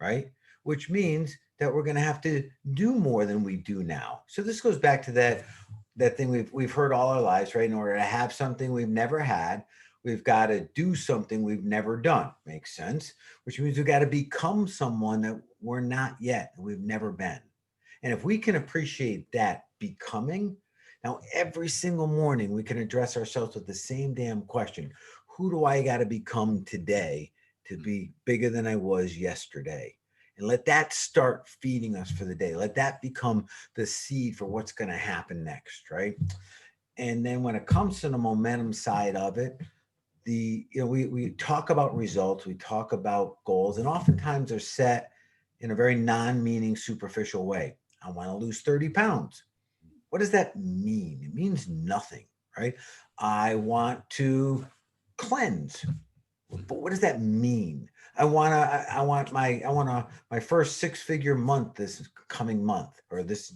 right? Which means that we're going to have to do more than we do now. So this goes back to that thing we've heard all our lives, right? In order to have something we've never had, we've got to do something we've never done. Makes sense? Which means we've got to become someone that we're not yet, that we've never been. And if we can appreciate that becoming, now every single morning we can address ourselves with the same damn question: who do I got to become today to be bigger than I was yesterday? And let that start feeding us for the day. Let that become the seed for what's going to happen next, right? And then when it comes to the momentum side of it, we talk about results, we talk about goals, and oftentimes they're set in a very non-meaning, superficial way. I want to lose 30 pounds. What does that mean? It means nothing, right? I want to cleanse. But what does that mean? I want my first 6-figure month this coming month, or this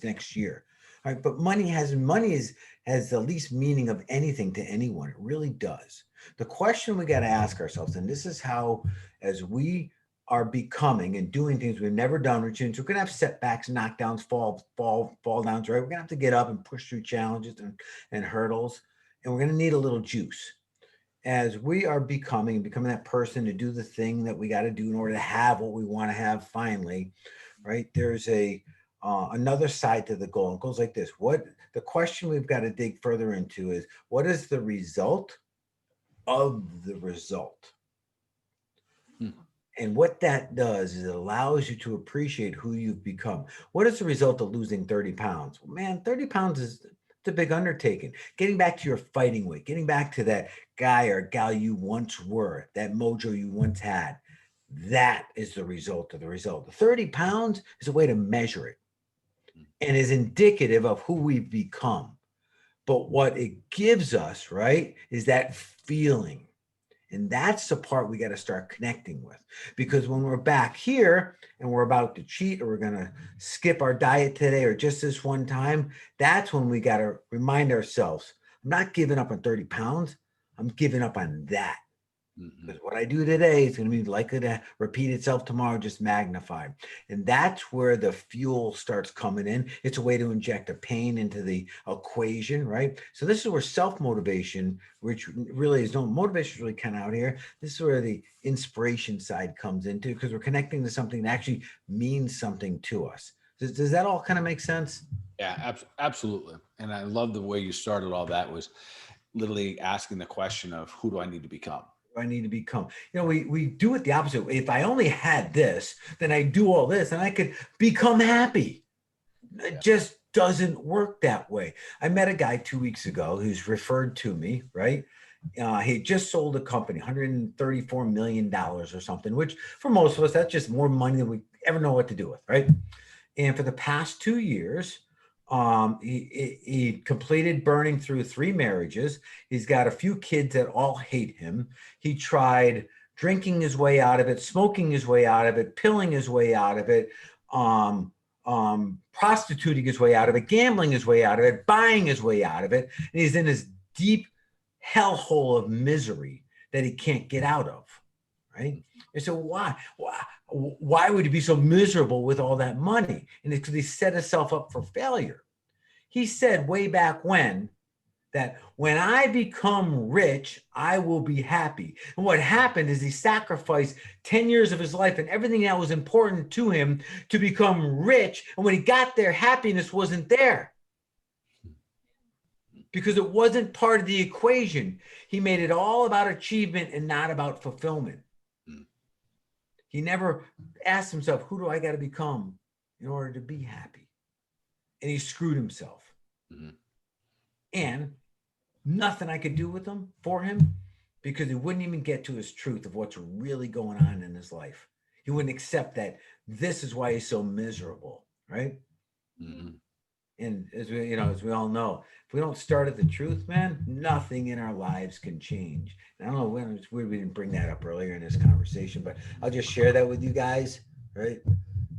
next year. All right, but money has the least meaning of anything to anyone. It really does. The question we got to ask ourselves, and this is how, as we are becoming and doing things we've never done, which means we're going to have setbacks, knockdowns, fall downs, right? We're going to have to get up and push through challenges and hurdles, and we're going to need a little juice. As we are becoming that person to do the thing that we got to do in order to have what we want to have finally, right? There's another side to the goal. It goes like this. The question we've got to dig further into is, what is the result of the result? And what that does is it allows you to appreciate who you've become. What is the result of losing 30 pounds? Well, man, 30 pounds is a big undertaking. Getting back to your fighting weight, getting back to that guy or gal you once were, that mojo you once had, that is the result of the result. The 30 pounds is a way to measure it and is indicative of who we've become. But what it gives us, right, is that feeling. And that's the part we got to start connecting with, because when we're back here and we're about to cheat, or we're going to skip our diet today, or just this one time, that's when we got to remind ourselves, I'm not giving up on 30 pounds. I'm giving up on that. Because what I do today is going to be likely to repeat itself tomorrow, just magnified. And that's where the fuel starts coming in. It's a way to inject a pain into the equation, right? So this is where self-motivation, which really is no motivation, really kind of out here. This is where the inspiration side comes into, because we're connecting to something that actually means something to us. Does that all kind of make sense? Yeah, absolutely. And I love the way you started all that. literally asking the question of who do I need to become? I need to become. We do it the opposite. If I only had this, then I do all this and I could become happy. It just doesn't work that way. I met a guy 2 weeks ago who's referred to me, right? He just sold a company, $134 million or something, which for most of us, that's just more money than we ever know what to do with, right? And for the past 2 years, he completed burning through 3 marriages. He's got a few kids that all hate him. He tried drinking his way out of it, smoking his way out of it, pilling his way out of it, prostituting his way out of it, gambling his way out of it, buying his way out of it. And he's in this deep hellhole of misery that he can't get out of, right? And so why would he be so miserable with all that money? And it's because he set himself up for failure. He said way back when that when I become rich, I will be happy. And what happened is he sacrificed 10 years of his life and everything that was important to him to become rich. And when he got there, happiness wasn't there because it wasn't part of the equation. He made it all about achievement and not about fulfillment. He never asked himself, who do I got to become in order to be happy? And he screwed himself. Mm-hmm. And nothing I could do with him for him because he wouldn't even get to his truth of what's really going on in his life. He wouldn't accept that this is why he's so miserable, right? Mm-hmm. And as we all know, if we don't start at the truth, man, nothing in our lives can change. And I don't know when it's weird we didn't bring that up earlier in this conversation, but I'll just share that with you guys, right?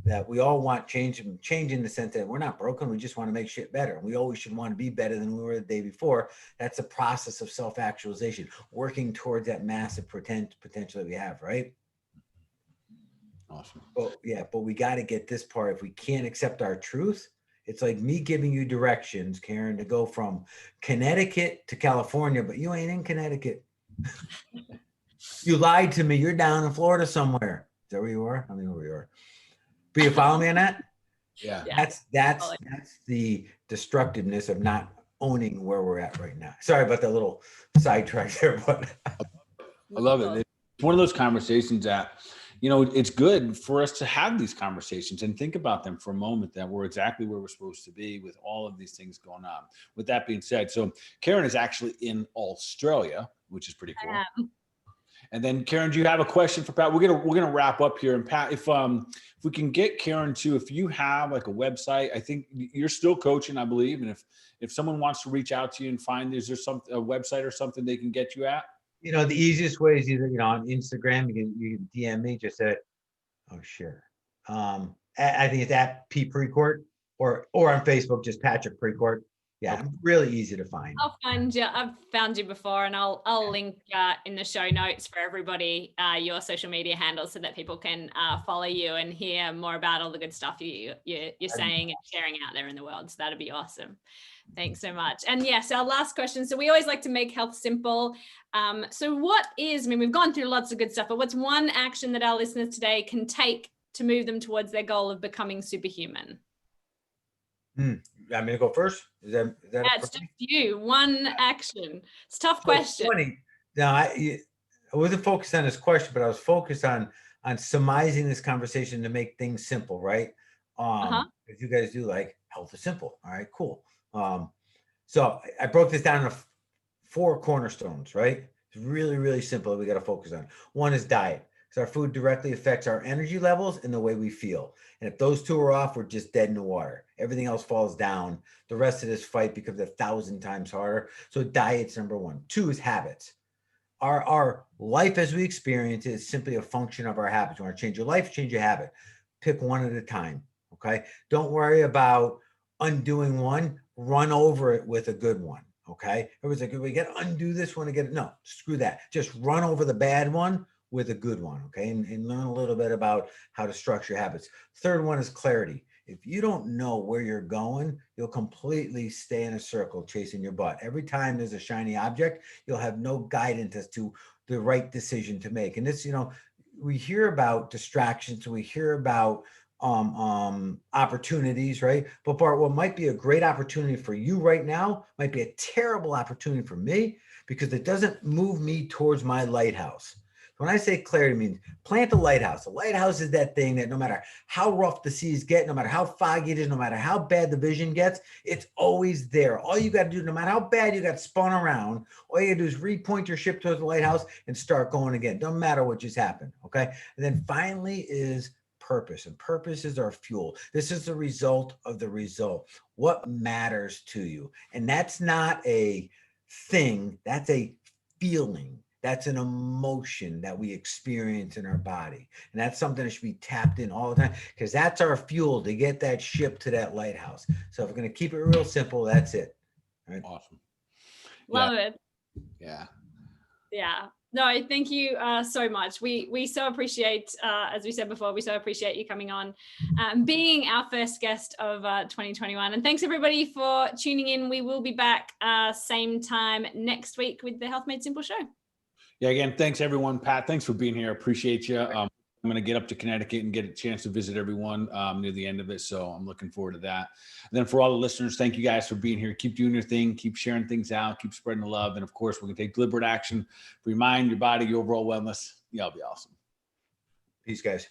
That we all want change in the sense that we're not broken. We just want to make shit better. We always should want to be better than we were the day before. That's a process of self-actualization, working towards that massive potential that we have, right? Awesome. But we got to get this part. If we can't accept our truth, it's like me giving you directions, Karen, to go from Connecticut to California, but you ain't in Connecticut. You lied to me. You're down in Florida somewhere. Is that where you are? I don't know where you are. But you follow me on that? Yeah. That's the destructiveness of not owning where we're at right now. Sorry about that little sidetrack there, but I love it. It's one of those conversations that, it's good for us to have these conversations and think about them for a moment, that we're exactly where we're supposed to be with all of these things going on. With that being said, so Karen is actually in Australia, which is pretty cool. And then Karen, do you have a question for Pat? We're gonna wrap up here. And Pat, if we can get Karen to, if you have like a website, I think you're still coaching, I believe. And if someone wants to reach out to you and find, is there a website or something they can get you at? The easiest way is either, on Instagram, you can DM me, just at, sure. I think it's at P Precourt or on Facebook, just Patrick Precourt. Yeah, okay. Really easy to find. I'll find you. I've found you before, and I'll link in the show notes for everybody your social media handles so that people can follow you and hear more about all the good stuff you're saying and sharing out there in the world. So that'd be awesome. Thanks so much. And yes, our last question. So we always like to make health simple. So what is, we've gone through lots of good stuff, but what's one action that our listeners today can take to move them towards their goal of becoming superhuman? I'm going to go first. Is that it's just you. One action. It's a tough question. Funny. Now, I wasn't focused on this question, but I was focused on surmising this conversation to make things simple, right? If you guys do like health is simple. All right, cool. So I broke this down into 4 cornerstones, right? It's really, really simple that we got to focus on. One is diet, because our food directly affects our energy levels and the way we feel. And if those 2 are off, we're just dead in the water. Everything else falls down. The rest of this fight becomes 1,000 times harder. So diet's number 1. 2 is habits. Our life as we experience it is simply a function of our habits. You want to change your life, change your habit. Pick one at a time, okay? Don't worry about undoing one. Run over it with a good one, okay? Everyone's like, we got to undo this one to get it. No, screw that. Just run over the bad one with a good one, okay? And learn a little bit about how to structure habits. Third one is clarity. If you don't know where you're going, you'll completely stay in a circle chasing your butt. Every time there's a shiny object, you'll have no guidance as to the right decision to make. And this, we hear about distractions, we hear about opportunities, right? But Bart, what might be a great opportunity for you right now might be a terrible opportunity for me because it doesn't move me towards my lighthouse. When I say clarity, means plant a lighthouse. A lighthouse is that thing that no matter how rough the seas get, no matter how foggy it is, no matter how bad the vision gets, it's always there. All you got to do, no matter how bad you got spun around, all you got to do is repoint your ship towards the lighthouse and start going again. Don't matter what just happened, okay? And then finally is purpose, and purpose is our fuel. This is the result of the result. What matters to you? And that's not a thing, that's a feeling. That's an emotion that we experience in our body. And that's something that should be tapped in all the time because that's our fuel to get that ship to that lighthouse. So if we're going to keep it real simple, that's it. Right? Awesome. Love it. Yeah. Yeah. No, thank you so much. We so appreciate, as we said before, we so appreciate you coming on, being our first guest of 2021. And thanks everybody for tuning in. We will be back same time next week with the Health Made Simple show. Yeah, again, thanks everyone. Pat, thanks for being here. Appreciate you. I'm going to get up to Connecticut and get a chance to visit everyone near the end of it. So I'm looking forward to that. And then for all the listeners, thank you guys for being here. Keep doing your thing. Keep sharing things out. Keep spreading the love. And of course, we're going to take deliberate action for your mind, your body, your overall wellness. Y'all be awesome. Peace, guys.